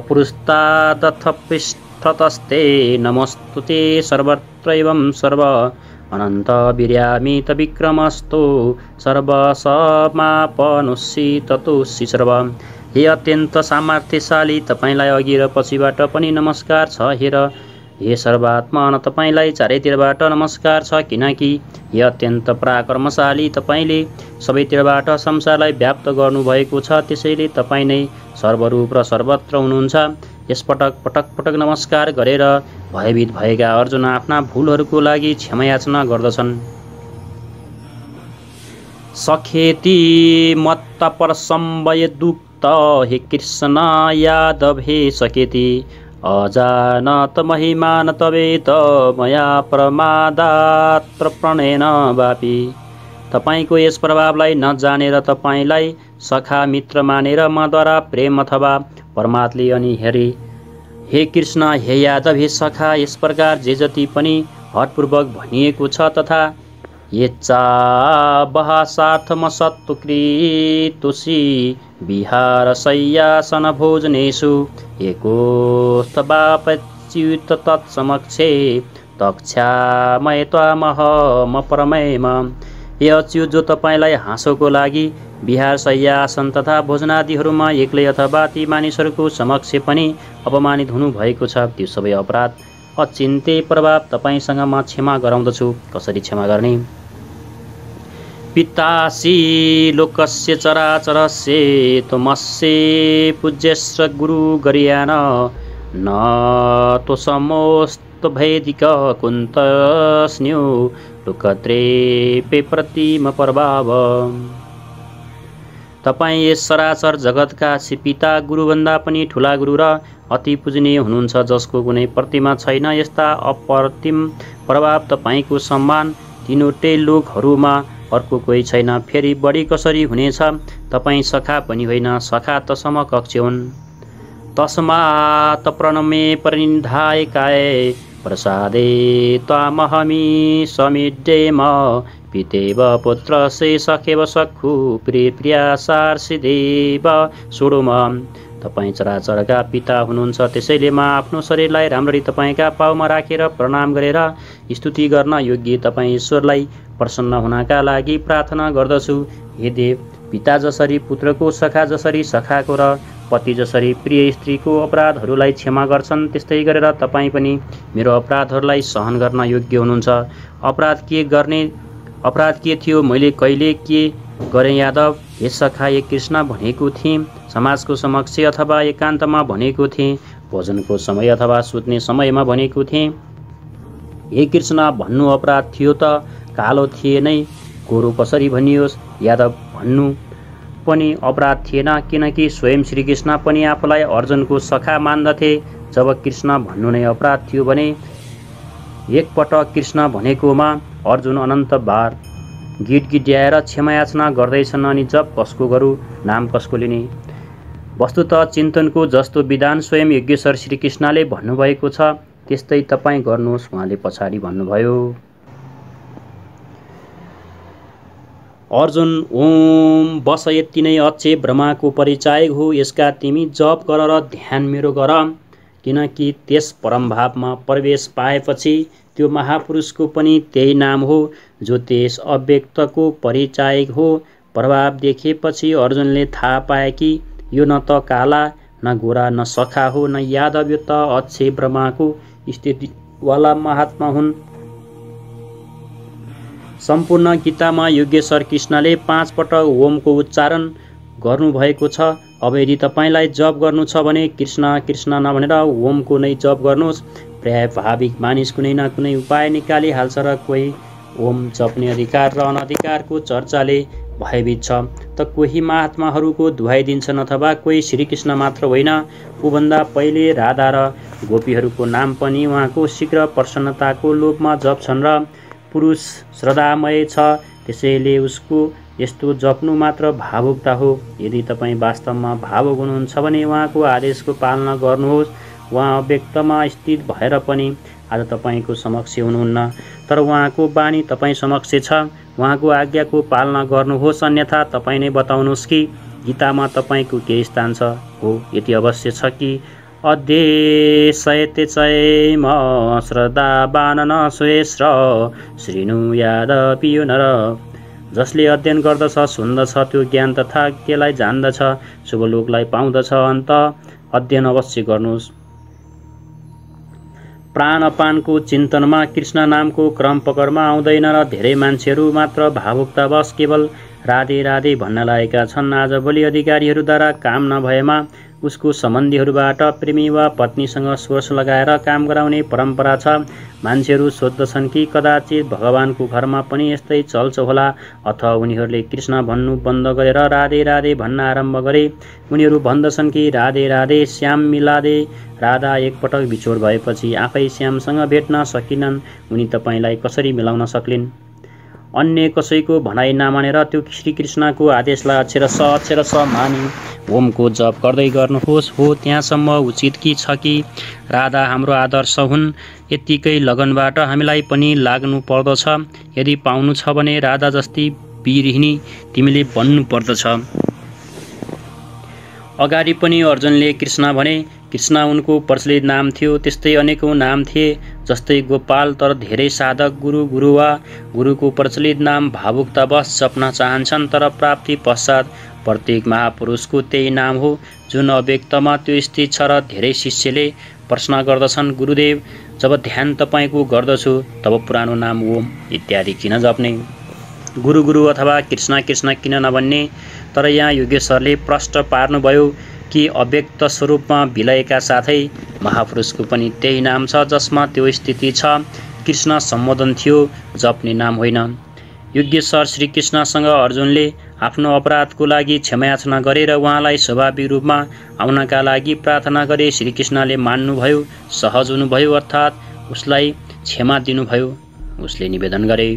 पुरुषतादथ पृष्ठतस्ते नमस्तुते सर्वत्रैवं सर्व अनन्त वीर्यामित विक्रमस्तु सर्वसमापनुषि ततुषि सर्व। हे अत्यन्त सामर्थ्यशाली, तपाईँलाई अघि र पछिबाट पनि नमस्कार छ। हे सर्वात्मा, तपाईँलाई चारैतिरबाट नमस्कार छ, किनकि हे अत्यन्त पराक्रमशाली, तपाईँले सबैतिरबाट संसारलाई व्याप्त गर्नुभएको छ। त्यसैले तपाईँ नै सर्वरूप र सर्वत्र हुनुहुन्छ। यस पटक पटक पटक नमस्कार गरेर भयभीत भएका अर्जुन आफ्ना भुलहरूको लागि क्षमा याचना गर्दछन्। सखेति मत्त परसंवय दुक्त हे कृष्ण यादव हे सखेति अजानत महिमान तवेत मया प्रमादात्र प्रणेन वापी। तपाईँको यस प्रभावलाई नजानेर तपाईँलाई सखा मित्र मानेर मद्वारा प्रेम अथवा परमात्माले अनि हे कृष्ण, हे यादव, हे सखा, यस प्रकार जे जति पनि हठपूर्वक भनिएको छ तथा येच्चा बहासार्थमसत्तुकृतुषि विहार शय्यासन भोजनेषु एकोस्तवापच्युत तत्समक्षे तक्षामय त्वामहम परमैम। हे अच्युत, जो तपाईँलाई हाँसोको लागि विहार शय्यासन तथा भोजनादिहरूमा एक्लै अथवा ती मानिसहरूको समक्ष पनि अपमानित हुनुभएको छ, त्यो सबै अपराध अचिन्त्य प्रभाव तपाईँसँग म क्षमा गराउँदछु। कसरी क्षमा गर्ने? पितासि लोकस्य चराचरस्य त्वमस्य पूज्यश्च गुरुगर्यान न तोषमोऽस्तु भैदिक कुन्तस्न्यो लोकत्रेपे प्रतिम प्रभाव। तपाईँ यस सरासर जगतका पिता, गुरुभन्दा पनि ठुला गुरु र अति पूजनीय हुनुहुन्छ, जसको कुनै प्रतिमा छैन। यस्ता अप्रतिम प्रभाव तपाईँको सम्मान तीनवटै लोकहरूमा अर्को कोही छैन। फेरि बढी कसरी हुनेछ? तपाईँ सखा पनि होइन, सखा त समकक्ष हुन्। तस्मात् प्रणमे परिनिधायकाय प्रसादे त्वामहमि समिड्डेम पितेव पुत्रस्य सखेव सखु प्रिया सार्सिदेव सोडुम। तपाईँ चराचरका पिता हुनुहुन्छ, त्यसैले म आफ्नो शरीरलाई राम्ररी तपाईँका पाउमा राखेर प्रणाम गरेर स्तुति गर्न योग्य तपाईँ ईश्वरलाई प्रसन्न हुनका लागि प्रार्थना गर्दछु। हे देव, पिता जसरी पुत्रको, सखा जसरी सखाको र पति जसरी प्रिय स्त्रीको अपराधहरूलाई क्षमा गर्छन्, त्यस्तै गरेर तपाईँ पनि मेरो अपराधहरूलाई सहन गर्न योग्य हुनुहुन्छ। अपराध के थियो? मैले कहिले के गरेँ यादव? हे सखा, हे कृष्ण भनेको थिएँ, समाजको समक्ष अथवा एकान्तमा भनेको थिएँ, भोजनको समय अथवा सुत्ने समयमा भनेको थिएँ। हे कृष्ण, भन्नु अपराध थियो त कालो थिए नै, गोरु कसरी भनियोस्? यादव भन्नु पनि अपराध थिएन, किनकि स्वयं श्रीकृष्ण पनि आफूलाई अर्जुनको सखा मान्दथे। जब कृष्ण भन्नु नै अपराध थियो भने एकपटक कृष्ण भनेकोमा अर्जुन अनन्त बार गीत गिड्याएर क्षमा याचना गर्दैछन्, अनि जप कसको गरौँ, नाम कसको लिने? वस्तुतः चिन्तनको जस्तो विधान स्वयं यज्ञेश्वर श्रीकृष्णले भन्नुभएको छ, त्यस्तै तपाईँ गर्नुहोस्, उहाँले पछाडि भन्नुभयो। अर्जुन ओम बस यति नै अच्छे ब्रह्माको परिचायक हो, यसका तिमी जप गर र ध्यान मेरो गर, किनकि त्यस परमभावमा प्रवेश पाएपछि त्यो महापुरुषको पनि त्यही नाम हो जो त्यस अव्यक्तको परिचायक हो। प्रभाव देखेपछि अर्जुनले थाहा पाए कि यो न त काला न गोरा न सखा हो, न यादव, यो त अच्छे ब्रह्माको स्थितिवाला महात्मा हुन्। सम्पूर्ण गीतामा योगेश्वर कृष्णले 5 पटक ओमको उच्चारण गर्नुभएको छ। अब यदि तपाईँलाई जप गर्नु छ भने कृष्ण कृष्ण नभनेर ओमको नै जप गर्नुहोस्। प्राय भाविक मानिस कुनै न कुनै उपाय निकालिहाल्छ र कोही ओम जप्ने अधिकार र अनधिकारको चर्चाले भयभीत छ, त कोही महात्माहरूको दुहाई दिन्छन्, अथवा कोही श्रीकृष्ण मात्र होइन, ऊभन्दा पहिले राधा र गोपीहरूको नाम पनि उहाँको शीघ्र प्रसन्नताको लोभमा जप्छन् र पुरुष श्रद्धामय छ, त्यसैले उसको यस्तो जप्नु मात्र भावुकता हो। यदि तपाईँ वास्तवमा भावुक हुनुहुन्छ भने उहाँको आदेशको पालना गर्नुहोस्। उहाँ अव्यक्तमा स्थित भएर पनि आज तपाईँको समक्ष हुनुहुन्न, तर उहाँको वाणी तपाईँ समक्ष छ। उहाँको आज्ञाको पालना गर्नुहोस्, अन्यथा तपाईँ नै बताउनुहोस् कि गीतामा तपाईँको के स्थान छ। हो यति अवश्य छ कि अध्येशयते चैम श्रद्धावान न सुरेश्र श्रीनु यादपि यो नर। जसले अध्ययन गर्दछ, सुन्दछ, त्यो ज्ञान तथा त्यसलाई जान्दछ, शुभलोकलाई पाउँदछ। अन्त अध्ययन अवश्य गर्नुहोस्। प्राणपानको चिन्तनमा कृष्ण नामको क्रम पकडमा आउँदैन र धेरै मान्छेहरू मात्र भावुकतावश केवल राधे राधे भन्न लागेका छन्। आजभोलि अधिकारीहरूद्वारा काम नभएमा उसको सम्बन्धीहरूबाट प्रेमी वा पत्नीसँग स्वर्श लगाएर काम गराउने परम्परा छ। मान्छेहरू सोध्दछन् कि कदाचित भगवानको घरमा पनि यस्तै चल्छ होला, अथवा उनीहरूले कृष्ण भन्नु बन्द गरेर राधे राधे भन्न आरम्भ गरे। उनीहरू भन्दछन् कि राधे राधे श्याम मिलादे। राधा एकपटक बिछोड भएपछि आफै श्यामसँग भेट्न सकिनन्, उनी तपाईँलाई कसरी मिलाउन सक्लिन्? अन्य कसैको भनाइ नमानेर त्यो श्रीकृष्णको आदेशलाई अक्षरश मानि ओमको जप गर्दै गर्नुहोस्। हो त्यहाँसम्म उचित कि छ कि राधा हाम्रो आदर्श हुन्, यत्तिकै लगनबाट हामीलाई पनि लाग्नु पर्दछ। यदि पाउनु छ भने राधा जस्ती वीरहिनी तिमीले बन्नु पर्दछ। अगाडि पनि अर्जुनले कृष्ण भने। कृष्ण उनको प्रचलित नाम थियो। त्यस्तै अनेकौं नाम थिए, जस्तै गोपाल, तर धेरै साधक गुरु वा गुरुको प्रचलित नाम भावुकतावश जप्न चाहन्छन्, तर प्राप्ति पश्चात प्रत्येक महापुरुषको त्यही नाम हो जुन अव्यक्तमा त्यो स्थित छ। र धेरै शिष्यले प्रश्न गर्दछन्, गुरुदेव, जब ध्यान तपाईँको गर्दछु तब पुरानो नाम ओम इत्यादि किन जप्ने? गुरु अथवा कृष्ण कृष्ण किन नभन्ने? तर यहाँ योगेश्वरले प्रष्ट पार्नुभयो कि अव्यक्त स्वरूपमा विलयका साथै महापुरुषको पनि त्यही नाम छ जसमा त्यो स्थिति छ। कृष्ण सम्बोधन थियो, जप्ने नाम होइन। योगेश्वर श्रीकृष्णसँग अर्जुनले आफ्नो अपराधको लागि क्षमायाचना गरे र उहाँलाई स्वाभाविक रूपमा आउनका लागि प्रार्थना गरे। श्रीकृष्णले मान्नुभयो, सहज हुनुभयो, अर्थात् उसलाई क्षमा दिनुभयो। उसले निवेदन गरे,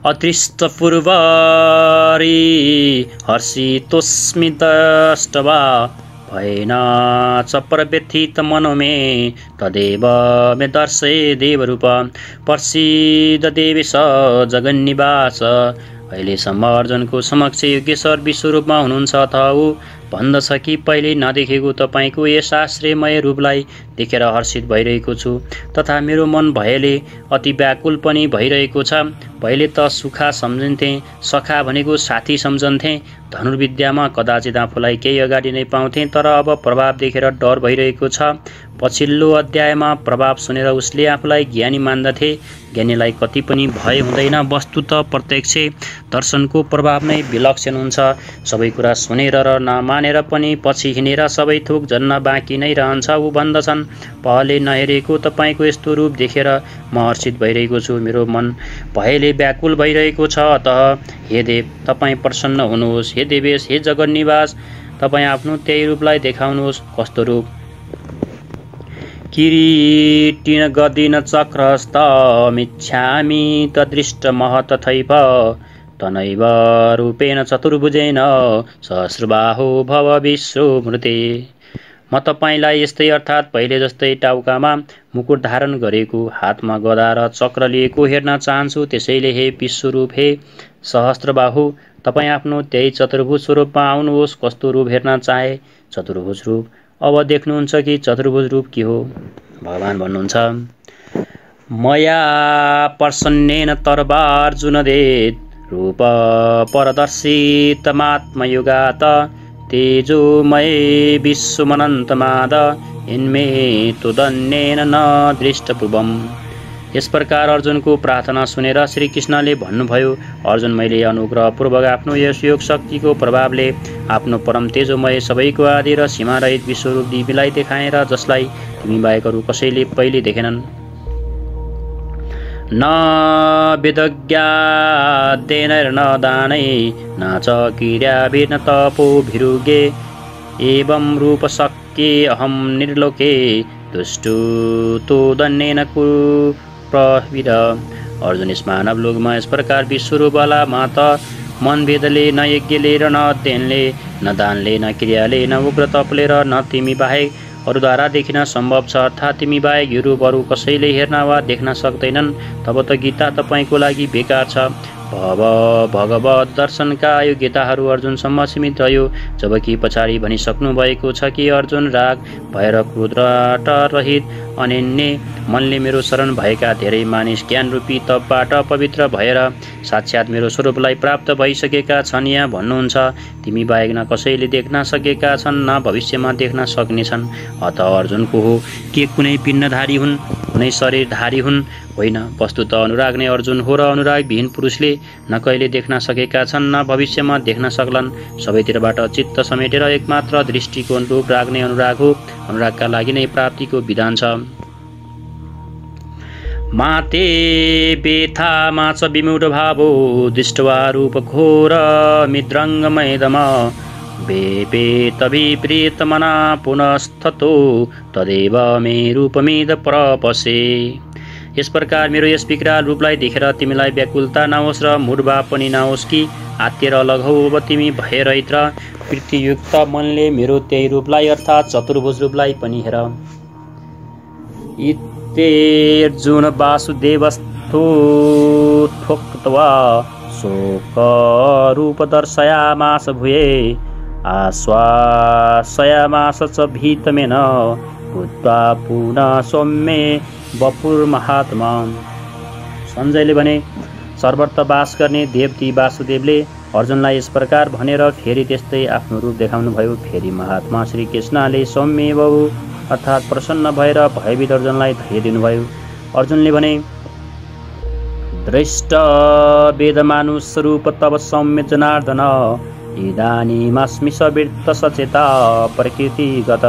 अतृष्ट पूर्वारी हर्षितोस्मि दष्टवा भयेन च प्रव्यथित मनो मे तदेव मे दर्शय देवरूप प्रसीद देवेश जगन्निवास। अहिलेसम्म अर्जुनको समक्ष योगेश्वर विश्वरूपमा हुनुहुन्छ, अथवा ऊ भन्दछ कि पहिले नदेखेको तपाईँको यस आश्रयमय रूपलाई देखेर हर्षित भइरहेको छु, तथा मेरो मन भयले अति व्याकुल पनि भइरहेको छ। पहिले त सुखा सम्झन्थेँ, सखा भनेको साथी सम्झन्थेँ। धनुर्विद्यामा कदाचित आफूलाई केही अगाडि नै पाउँथेँ, तर अब प्रभाव देखेर डर भइरहेको छ। पछिल्लो अध्यायमा प्रभाव सुनेर उसले आफूलाई ज्ञानी मान्दथे। ज्ञानीलाई कति पनि भय हुँदैन। वस्तुत प्रत्यक्ष दर्शनको प्रभाव नै विलक्षण हुन्छ। सबै कुरा सुनेर र नमानेर पनि पछि हिँडेर सबै थोक जन्न बाँकी नै रहन्छ। ऊ भन्दछन्, पहले नहेरेको तपाईँको यस्तो रूप देखेर म हर्षित भइरहेको छु। मेरो मन भयले व्याकुल भइरहेको छ। अतः हे देव, तपाईँ प्रसन्न हुनुहोस्। हे देवेश, हे जगन्निवास, तपाईँ आफ्नो त्यही रूपलाई देखाउनुहोस्। कस्तो रूप? किरीटिन गदिन चक्रस्तमिच्छामि तदृष्ट महतथैव तनैव रूपेण चतुर्भुजेन सहस्रबाहो भव विश्वमृते म तपाईँलाई यस्तै अर्थात् पहिले जस्तै टाउकामा मुकुट धारण गरेको, हातमा गदा र चक्र लिएको हेर्न चाहन्छु। त्यसैले हे विश्वरूप, हे सहस्त्रबाहु, तपाईँ आफ्नो त्यही चतुर्भुज स्वरूपमा आउनुहोस्। कस्तो रूप हेर्न चाहे? चतुर्भुज रूप। अब देख्नुहुन्छ कि चतुर्भुज रूप के हो? भगवान भन्नुहुन्छ, मया प्रसन्नेन तर्वार्जुनदेत रूप परदर्शितमात्मयुगात तेजोमये विश्वमनन्तमाद इन्मे तुदन्येन न दृष्टपूर्वम्। यस प्रकार अर्जुनको प्रार्थना सुनेर श्रीकृष्णले भन्नुभयो, अर्जुन, मैले अनुग्रहपूर्वक आफ्नो यस योग शक्तिको प्रभावले आफ्नो परम तेजोमय सबैको आदि र सीमारहित विश्वरूप दिवीलाई देखाएर जसलाई तिमी बाहेक अरू कसैले पहिले देखेनन्। न वेदज्ञादेन दानै न च क्रियाभिर्न तपोभिरुगे एवं रूप शक्ये अहम निर्लोके दुष्टु तोदन्येन कुरु प्रविद। अर्जुन, यस मानव लोकमा यस प्रकार विश्वरूपवाला मात मन भेदले, न यज्ञले र न अध्ययनले, न दानले, न क्रियाले, न उग्र तपले र न तिमी बाहेक अरूद्वारा देखिन सम्भव छ। अर्थात् तिमी बाहेक यो रूप अरू कसैले हेर्न वा देख्न सक्दैनन्। तब त गीता तपाईँको लागि बेकार छ। भगवत दर्शनका योग्यताहरू अर्जुनसम्म सीमित रह्यो, जबकि पछाडि भनिसक्नु भएको छ कि अर्जुन, राग भएर क्रोधबाट रहित अनन्य मनले मेरो शरण भएका धेरै मानिस ज्ञानरूपी तपबाट पवित्र भएर साक्षात् मेरो स्वरूपलाई प्राप्त भइसकेका छन्। यहाँ भन्नुहुन्छ, तिमी बाहेक न कसैले देख्न सकेका छन्, न भविष्यमा देख्न सक्नेछन्। अत अर्जुनको हो के कुनै पिण्डधारी हुन्, कुनै शरीरधारी हुन्? होइन, वस्तुत अनुराग नै अर्जुन हो र अनुरागविहीन पुरुषले न कहिले देख्न सकेका छन्, न भविष्यमा देख्न सक्लान्। सबैतिरबाट चित्त समेटेर एकमात्र दृष्टिकोण रूप राग नै अनुराग हो। अनुरागका लागि नै प्राप्तिको विधान छ। माते बेथा माच विमूढ भावो दृष्ट्वा रूप घोर मिद्रङ्गमयदम वेपेतभिप्रीतमना पुनस्ततो तदेव मे रूपमिद प्रपसे। यस प्रकार मेरो यस विकराल रूपलाई देखेर तिमीलाई व्याकुलता नहोस् र मूढभाव पनि नहोस् कि आत्तिर अलग हौ। अब तिमी भयरहित र प्रीतियुक्त मनले मेरो त्यही रूपलाई अर्थात् चतुर्भुज रूपलाई पनि हेर। इत्यर्जुन वासुदेवस्थो ठोक्त्वा शोकरूप दर्शयामास भूये आश्वासयामास च भीतमेन भूत्वा पुनः सौम्ये वपुर्महात्मा। सञ्जयले भने, सर्वत्र बास गर्ने देवती वासुदेवले अर्जुनलाई यस प्रकार भनेर फेरि त्यस्तै आफ्नो रूप देखाउनुभयो। फेरि महात्मा श्रीकृष्णले सौम्य बहु अर्थात् प्रसन्न भएर भयभीत अर्जुनलाई धैर्य दिनुभयो। अर्जुनले भने, दृष्ट वेदमानुस्वरूप तव सौम्य जनार्दन इदानीमस्मि सवृत्त सचेता प्रकृतिगत।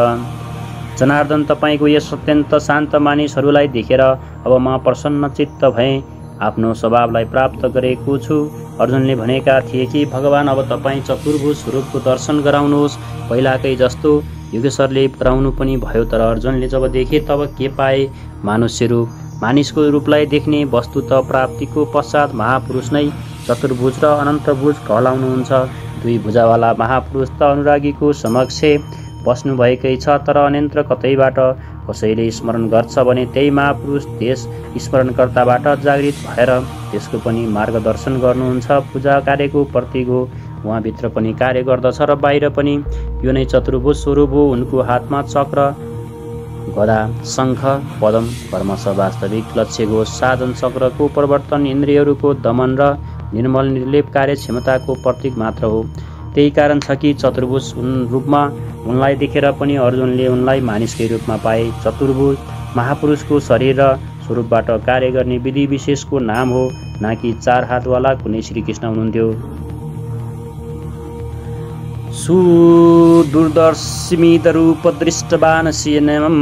जनार्दन, तपाईँको यस अत्यन्त शान्त मानिसहरूलाई देखेर अब म प्रसन्न चित्त भएँ, आफ्नो स्वभावलाई प्राप्त गरेको छु। अर्जुनले भनेका थिए कि भगवान, अब तपाईँ चतुर्भुज स्वरूपको दर्शन गराउनुहोस्। पहिलाकै जस्तो योगेश्वरले गराउनु पनि भयो, तर अर्जुनले जब देखे तब के पाए? मानुष्य रूप। मानिसको रूपलाई देख्ने वस्तु त प्राप्तिको पश्चात महापुरुष नै चतुर्भुज र अनन्तभुज कहलाउनुहुन्छ। दुई भुजावाला महापुरुष त अनुरागीको समक्ष बस्नुभएकै छ, तर अन्यत्र कतैबाट कसैले स्मरण गर्छ भने त्यही महापुरुष त्यस स्मरणकर्ताबाट जागृत भएर त्यसको पनि मार्गदर्शन गर्नुहुन्छ। पूजा कार्यको प्रतीक हो, उहाँभित्र पनि कार्य गर्दछ र बाहिर पनि। यो नै चतुर्भुज स्वरूप हो। उनको हातमा चक्र, गदा, शङ्ख, पदम, कर्मश, वास्तविक लक्ष्यको साधन चक्रको प्रवर्तन, इन्द्रियहरूको दमन र निर्मल निर्लेप कार्य क्षमताको प्रतीक मात्र हो। त्यही कारण छ कि चतुर्भुज रूपमा उनलाई देखेर पनि अर्जुनले उनलाई मानिसकै रूपमा पाए। चतुर्भुज महापुरुषको शरीर र स्वरूपबाट कार्य गर्ने विधि विशेषको नाम हो, न कि चार हातवाला कुनै श्रीकृष्ण हुनुहुन्थ्यो। सुदूरदर्शिमिदरूप दृष्टवानस्येनं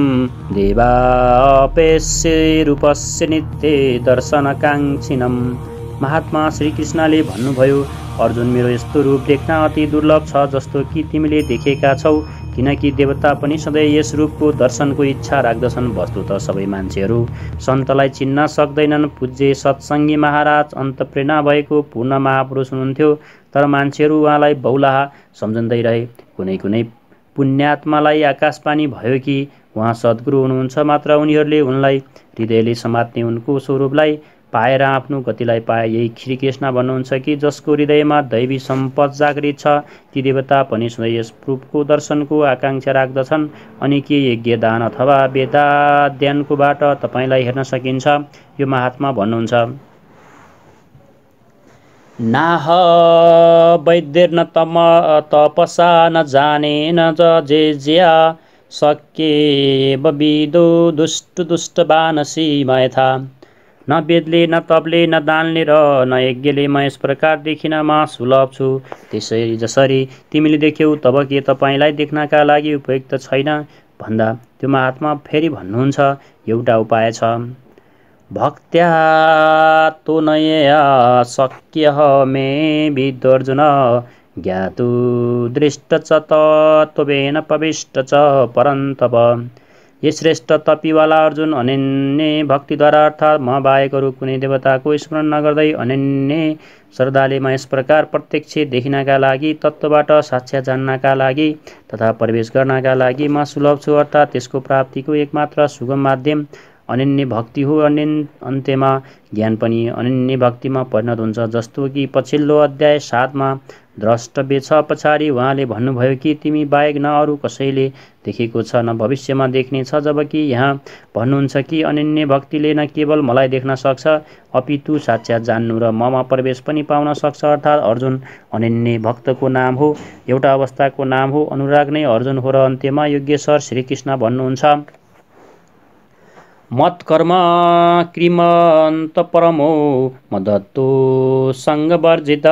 देवापेस्य रूपस्य नित्य दर्शनकाङ्क्षिणम्। महात्मा श्रीकृष्णले भन्नुभयो, अर्जुन, मेरो यस्तो रूप देख्न अति दुर्लभ छ, जस्तो कि तिमीले देखेका छौ, किनकि देवता पनि सधैँ यस रूपको दर्शनको इच्छा राख्दछन्। वस्तुत सबै मान्छेहरू सन्तलाई चिन्न सक्दैनन्। पूज्य सत्सङ्गी महाराज अन्तप्रेरणा भएको पूर्ण महापुरुष हुनुहुन्थ्यो, तर मान्छेहरू उहाँलाई बौलाहा सम्झँदै रहे। कुनै कुनै पुण्यात्मालाई आकाशवाणी भयो कि उहाँ सद्गुरु हुनुहुन्छ, मात्र उनीहरूले उनलाई हृदयले समात्ने उनको स्वरूपलाई पाएर आफ्नो गतिलाई पाए। यही श्रीकृष्ण भन्नुहुन्छ कि जसको हृदयमा दैवी सम्पद जागृत छ ती देवता पनि सधैँ यस रूपको दर्शनको आकाङ्क्षा राख्दछन्। अनि के यज्ञ दान अथवा वेदाध्ययनको बाट तपाईँलाई हेर्न सकिन्छ? यो महात्मा भन्नुहुन्छ, नाह वैद्यर्न तपसा न जाने न जे ज्या सके बबिदो दुष्ट बानसी मयथा। न वेदले न तपले न दानले र न यज्ञले म यस प्रकार देखिन म सुलभ छु। त्यसरी जसरी तिमीले देख्यौ तब के तपाईँलाई देख्नका लागि उपयुक्त छैन भन्दा त्यो महात्मा फेरि भन्नुहुन्छ, एउटा उपाय छ। भक्त्या तो नया शक्य मे विद्वर्जुन ज्ञातु दृष्ट च तत्त्वेन प्रविष्ट च परन्तप। ये श्रेष्ठ तपीवाला अर्जुन अनन्य भक्तिद्वारा अर्थात् म बाहेक अरू कुनै देवताको स्मरण नगर्दै अनन्य श्रद्धाले म यस प्रकार प्रत्यक्ष देखिनका लागि, तत्त्वबाट साक्षात् जान्नका लागि तथा प्रवेश गर्नका लागि म सुलभ छु। अर्थात् त्यसको प्राप्तिको एकमात्र सुगम माध्यम अनन्य भक्ति हो। अन्त्यमा ज्ञान पनि अनन्य भक्तिमा परिणत हुन्छ। जस्तो कि पछिल्लो अध्याय 7 मा द्रष्टव्य छ। पछाडि उहाँले भन्नुभयो कि तिमी बाहेक न अरू कसैले देखेको छ न भविष्यमा देख्ने छ, जबकि यहाँ भन्नुहुन्छ कि अनन्य भक्तिले न केवल मलाई देख्न सक्छ अपितु साक्षात् जान्नु र ममा प्रवेश पनि पाउन सक्छ। अर्थात् अर्जुन अनन्य भक्तको नाम हो, एउटा अवस्थाको नाम हो। अनुराग नै अर्जुन हो। र अन्त्यमा योगेश्वर श्रीकृष्ण भन्नुहुन्छ, मत्कर्म कृमन्त परमो मदत्तो सङ्गवर्जित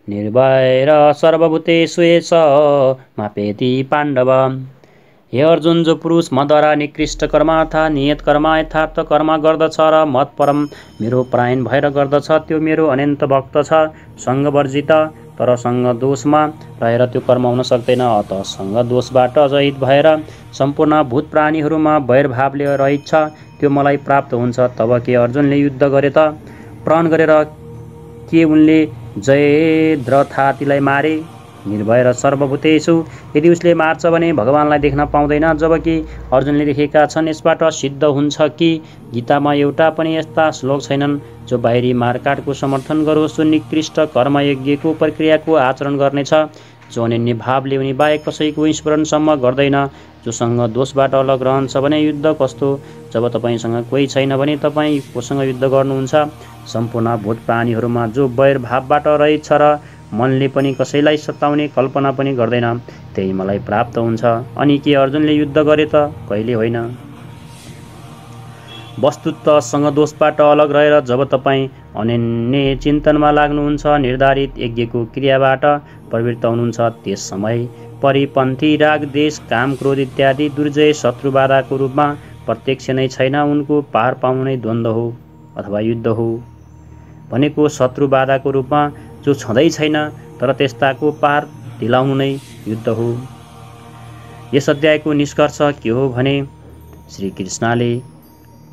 निर्भयर सर्वभूतेषु एष मापेति पाण्डव। हे अर्जुन, जो पुरुष मद्वारा निकृष्ट कर्म अर्थात् नियत कर्म यथार्थ कर्म गर्दछ र मत परम मेरो परायण भएर गर्दछ त्यो मेरो अनन्त भक्त छ। सङ्गवर्जित तर सङ्ग दोषमा रहेर त्यो कर्म हुन सक्दैन। अत सङ्ग दोषबाट रहित भएर सम्पूर्ण भूत प्राणीहरूमा वैरभावले रहित छ त्यो मलाई प्राप्त हुन्छ। तब के अर्जुनले युद्ध गरे त? प्रण गरेर के उनले जयद्रथातीलाई मारे? निर्भय र सर्वभूतेषु यदि उसले मार्छ भने भगवानलाई देख्न पाउँदैन, जबकि अर्जुनले देखेका छन्। यसबाट सिद्ध हुन्छ कि गीतामा एउटा पनि यस्ता श्लोक छैनन् जो बाहिरी मारकाटको समर्थन गरोस्। जो निकृष्ट कर्मयज्ञको प्रक्रियाको आचरण गर्नेछ, जो अनन्य भावले उनी बाहेक कसैको स्मरणसम्म गर्दैन, जोसँग दोषबाट अलग रहन्छ भने युद्ध कस्तो? जब तपाईँसँग कोही छैन भने तपाईँ कोसँग युद्ध गर्नुहुन्छ? सम्पूर्ण भूत प्राणीहरूमा जो वैर भावबाट रहित छ र मनले पनि कसैलाई सताउने कल्पना पनि गर्दैन, त्यही मलाई प्राप्त हुन्छ। अनि के अर्जुनले युद्ध गरे त? कहिले होइन। वस्तुतः सङ्गदोषबाट अलग रहेर जब तपाईँ अनन्य चिन्तनमा लाग्नुहुन्छ, निर्धारित यज्ञको क्रियाबाट प्रवृत्त हुनुहुन्छ, त्यस समय परिपन्थी राग देश काम क्रोध इत्यादि दुर्जय शत्रु बाधाको रूपमा प्रत्यक्ष नै छैन। उनको पार पाउनु नै द्वन्द्व हो अथवा युद्ध हो। भनेको शत्रु बाधाको रूपमा जो छँदै छैन तर त्यस्ताको पार दिलाउनु नै युद्ध हो। यस अध्यायको निष्कर्ष के हो भने श्रीकृष्णले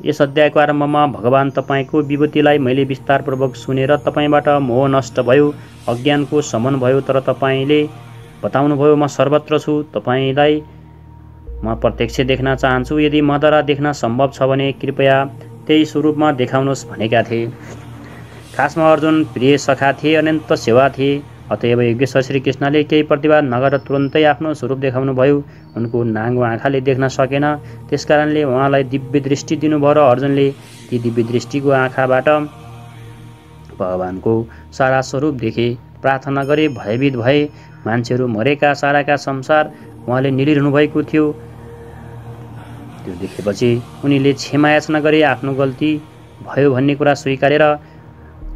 यस अध्यायको आरम्भमा भगवान तपाईँको विभूतिलाई मैले विस्तारपूर्वक सुनेर तपाईँबाट मोह नष्ट भयो, अज्ञानको शमन भयो। तर तपाईँले बताउनुभयो म सर्वत्र छु, तपाईँलाई म प्रत्यक्ष देख्न चाहन्छु। यदि मद्वारा देख्न सम्भव छ भने कृपया त्यही स्वरूपमा देखाउनुहोस् भनेका थिए। खासमा अर्जुन प्रिय सखा थिए, अनन्त सेवा थिए। अतएव योगेश्वर श्रीकृष्णले केही प्रतिवाद नगरेर तुरन्तै आफ्नो स्वरूप देखाउनु भयो। उनको नाङ्गो आँखाले देख्न सकेन, त्यसकारणले उहाँलाई दिव्य दृष्टि दिनुभयो र अर्जुनले ती दिव्य दृष्टिको आँखाबाट भगवानको सारा स्वरूप देखे। प्रार्थना गरे, भयभीत भए। मान्छेहरू मरेका साराका संसार उहाँले निलिरहनु भएको थियो। त्यो देखेपछि उनीले क्षमा याचना गरे, आफ्नो गल्ती भयो भन्ने कुरा स्वीकारेर।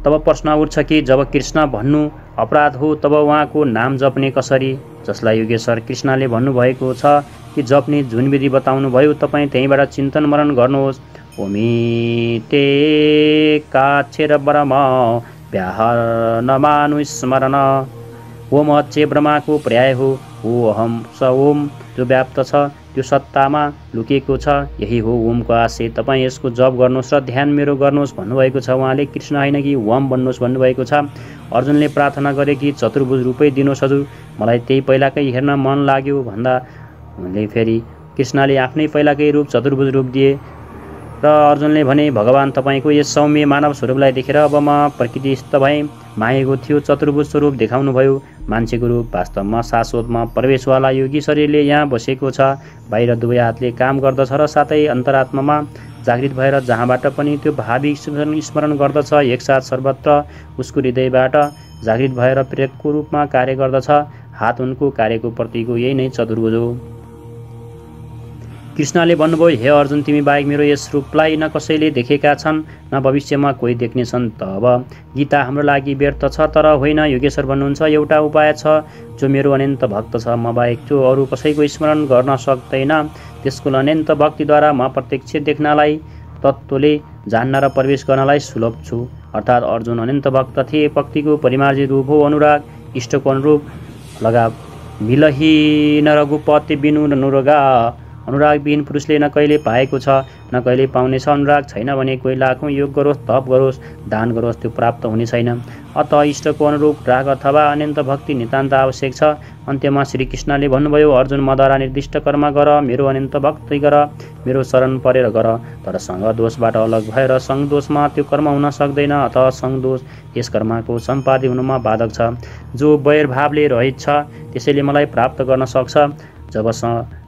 तब प्रश्न उठ्छ कि जब कृष्ण भन्नु अपराध हो तब उहाँको नाम जप्ने कसरी? जसलाई योगेश्वर कृष्णले भन्नुभएको छ कि जप्ने जुन विधि बताउनु भयो तपाईँ त्यहीँबाट चिन्तन मनन गर्नुहोस्। ओमिते काक्षेर ब्रह्म व्याहर नमानु स्मरण। ओम अक्षे ब्रह्माको पर्याय हो। ओ अहम स ओम जो व्याप्त छ त्यो सत्तामा लुकेको छ। यही हो ओमको आशय। तपाईँ यसको जप गर्नुहोस् र ध्यान मेरो गर्नुहोस् भन्नुभएको छ। उहाँले कृष्ण होइन कि ओम भन्नुहोस् भन्नुभएको छ। अर्जुनले प्रार्थना गरे कि चतुर्भुज रूपै दिनुहोस् हजुर, मलाई त्यही पहिलाकै हेर्न मन लाग्यो भन्दा उनले फेरि कृष्णले आफ्नै पहिलाकै रूप चतुर्भुज रूप दिए र अर्जुनले भने भगवान् तपाईँको यस सौम्य मानव स्वरूपलाई देखेर अब म प्रकृतिस्थ भएँ। मागेको थियो चतुर्भुज स्वरूप देखाउनुभयो। मान्छेको रूप वास्तवमा शाश्वतमा प्रवेशवाला योगी शरीरले यहाँ बसेको छ। बाहिर दुवै हातले काम गर्दछ र साथै अन्तरात्मामा जागृत भएर जहाँबाट पनि त्यो भावी स्मरण गर्दछ। एकसाथ सर्वत्र उसको हृदयबाट जागृत भएर प्रेरकको रूपमा कार्य गर्दछ। हात उनको कार्यको प्रतीक हो। यही नै चतुर्भुज हो। कृष्णले भन्नुभयो, हे अर्जुन, तिमी बाहेक मेरो यस रूपलाई न कसैले देखेका छन् न भविष्यमा कोही देख्नेछन्। तब गीता हाम्रो लागि व्यर्थ छ। तर होइन, योगेश्वर भन्नुहुन्छ, एउटा उपाय छ जो मेरो अनन्त भक्त छ। म बाहेक जो अरू कसैको स्मरण गर्न सक्दैन त्यसको अनन्त भक्तिद्वारा म प्रत्यक्ष देख्नलाई, तत्त्वले जान्न र प्रवेश गर्नलाई सुलभ छु। अर्थात् अर्जुन अनन्त भक्त थिए। भक्तिको परिमार्जित रूप हो अनुराग, इष्टको अनुरूप लगाव। मिलहीन रघुपति बिनु नुरगा, अनुरागविहीन पुरुषले न कहिले पाएको छ न कहिले पाउनेछ। अनुराग छैन भने कोही लाखौँ योग गरोस्, तप गरोस्, दान गरोस्, त्यो प्राप्त हुने छैन। अतः इष्टको अनुरूप राग अथवा अनन्त भक्ति नितान्त आवश्यक छ। अन्त्यमा श्रीकृष्णले भन्नुभयो, अर्जुन, मद्वारा निर्दिष्ट कर्म गर, मेरो अनन्त भक्ति गर, मेरो शरण परेर गर। तर सङ्ग दोषबाट अलग भएर सङ्ग दोषमा त्यो कर्म हुन सक्दैन। अतः सङ्ग दोष यस कर्मको सम्पादन हुनुमा बाधक छ। जो वैरभावले रहेछ त्यसैले मलाई प्राप्त गर्न सक्छ।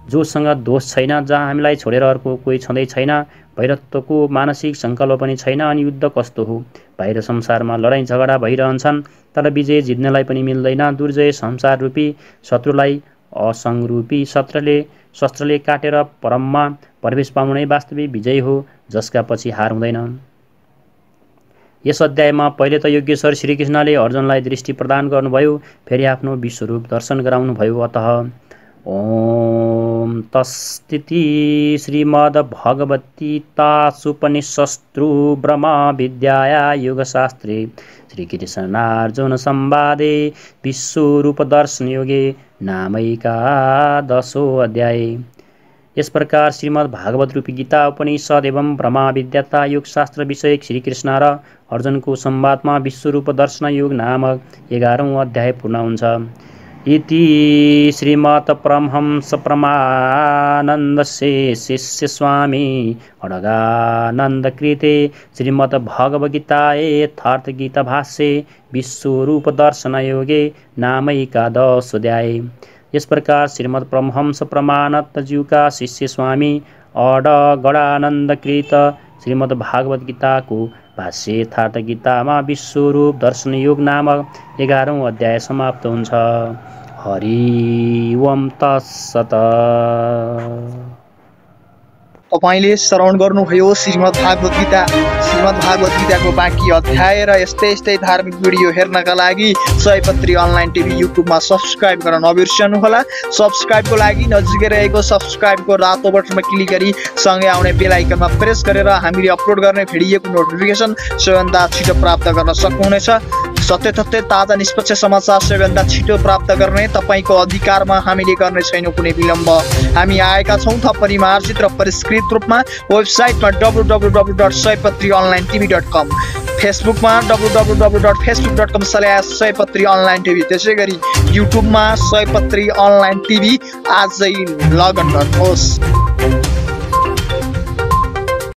जोसँग दोष छैन, जहाँ हामीलाई छोडेर अर्को कोही छँदै छैन, भैरत्वको मानसिक सङ्कल्प पनि छैन, अनि युद्ध कस्तो हो? बाहिर संसारमा लडाइँ झगडा भइरहन्छन् तर विजय जित्नलाई पनि मिल्दैन। दुर्जय संसार रूपी शत्रुलाई असङ्गरूपी शस्त्रले काटेर परममा प्रवेश पाउनु नै वास्तविक विजय हो, जसका पछि हार हुँदैन। यस अध्यायमा पहिले त योगेश्वर श्रीकृष्णले अर्जुनलाई दृष्टि प्रदान गर्नुभयो, फेरि आफ्नो विश्वरूप दर्शन गराउनुभयो। अतः ओम तस्थिति श्रीमद्भगवद्गीतासूपनिषत्सु ब्रह्म विद्याया योगशास्त्रे श्रीकृष्णार्जुन संवादे विश्वरूपदर्शन योगे नामैकादशो अध्याय। इस प्रकार श्रीमद् भागवत रूपी गीता उपनिषद एवं ब्रह्मा विद्याता योग शास्त्र विषयक श्रीकृष्ण र अर्जुनको संवादमा विश्वरूप दर्शन योग नामक 11औं अध्याय पूर्ण हुन्छ। इति श्रीमत् परमहंस परमानन्दस्य शिष्य स्वामी अडगानन्दकृते श्रीमद् भगवद्गीताये यथार्थगीता भाष्ये विश्वरूप दर्शन योगे नामैकादशोऽध्याय। इस प्रकार श्रीमद् परमहंस परमानंद जीव का शिष्य स्वामी अडगडानन्दकृत श्रीमद् भागवत गीता को भाष्य यथार्थ गीतामा विश्वरूप दर्शन योग नामक 11औं अध्याय समाप्त हुन्छ। हरि ओम तत्सत। तपाईले श्रवण गर्नुभयो श्रीमद् भागवत गीताको बाँकी अध्याय र यस्तै धार्मिक भिडियो हेर्नका लागि सयपत्री अनलाइन टिभी युट्युबमा सब्स्क्राइब गर्न नबिर्सनुहोला। सब्स्क्राइबको लागि नजिकै रहेको सब्स्क्राइबको रातो बटनमा क्लिक गरी सँगै आउने बेल आइकनमा प्रेस गरेर हामीले अपलोड गर्ने भिडियोको नोटिफिकेसन सबैभन्दा छिटो प्राप्त गर्न सक्नुहुनेछ। सत्य तथ्य ताजा निष्पक्ष समाचार सबैभन्दा छिटो प्राप्त गर्ने तपाईको अधिकारमा हामीले गर्ने छैनौं कुनै विलम्ब। हामी आएका छौं थप परिमार्जित र परिष्कृत रूपमा वेबसाइटमा www.saypatrionlinetv.com, फेसबुकमा www.facebook.com/saypatrionlinetv, त्यसैगरी युट्युबमा सयपत्री अनलाइन टिभी आजै लगइन गर्नुहोस्।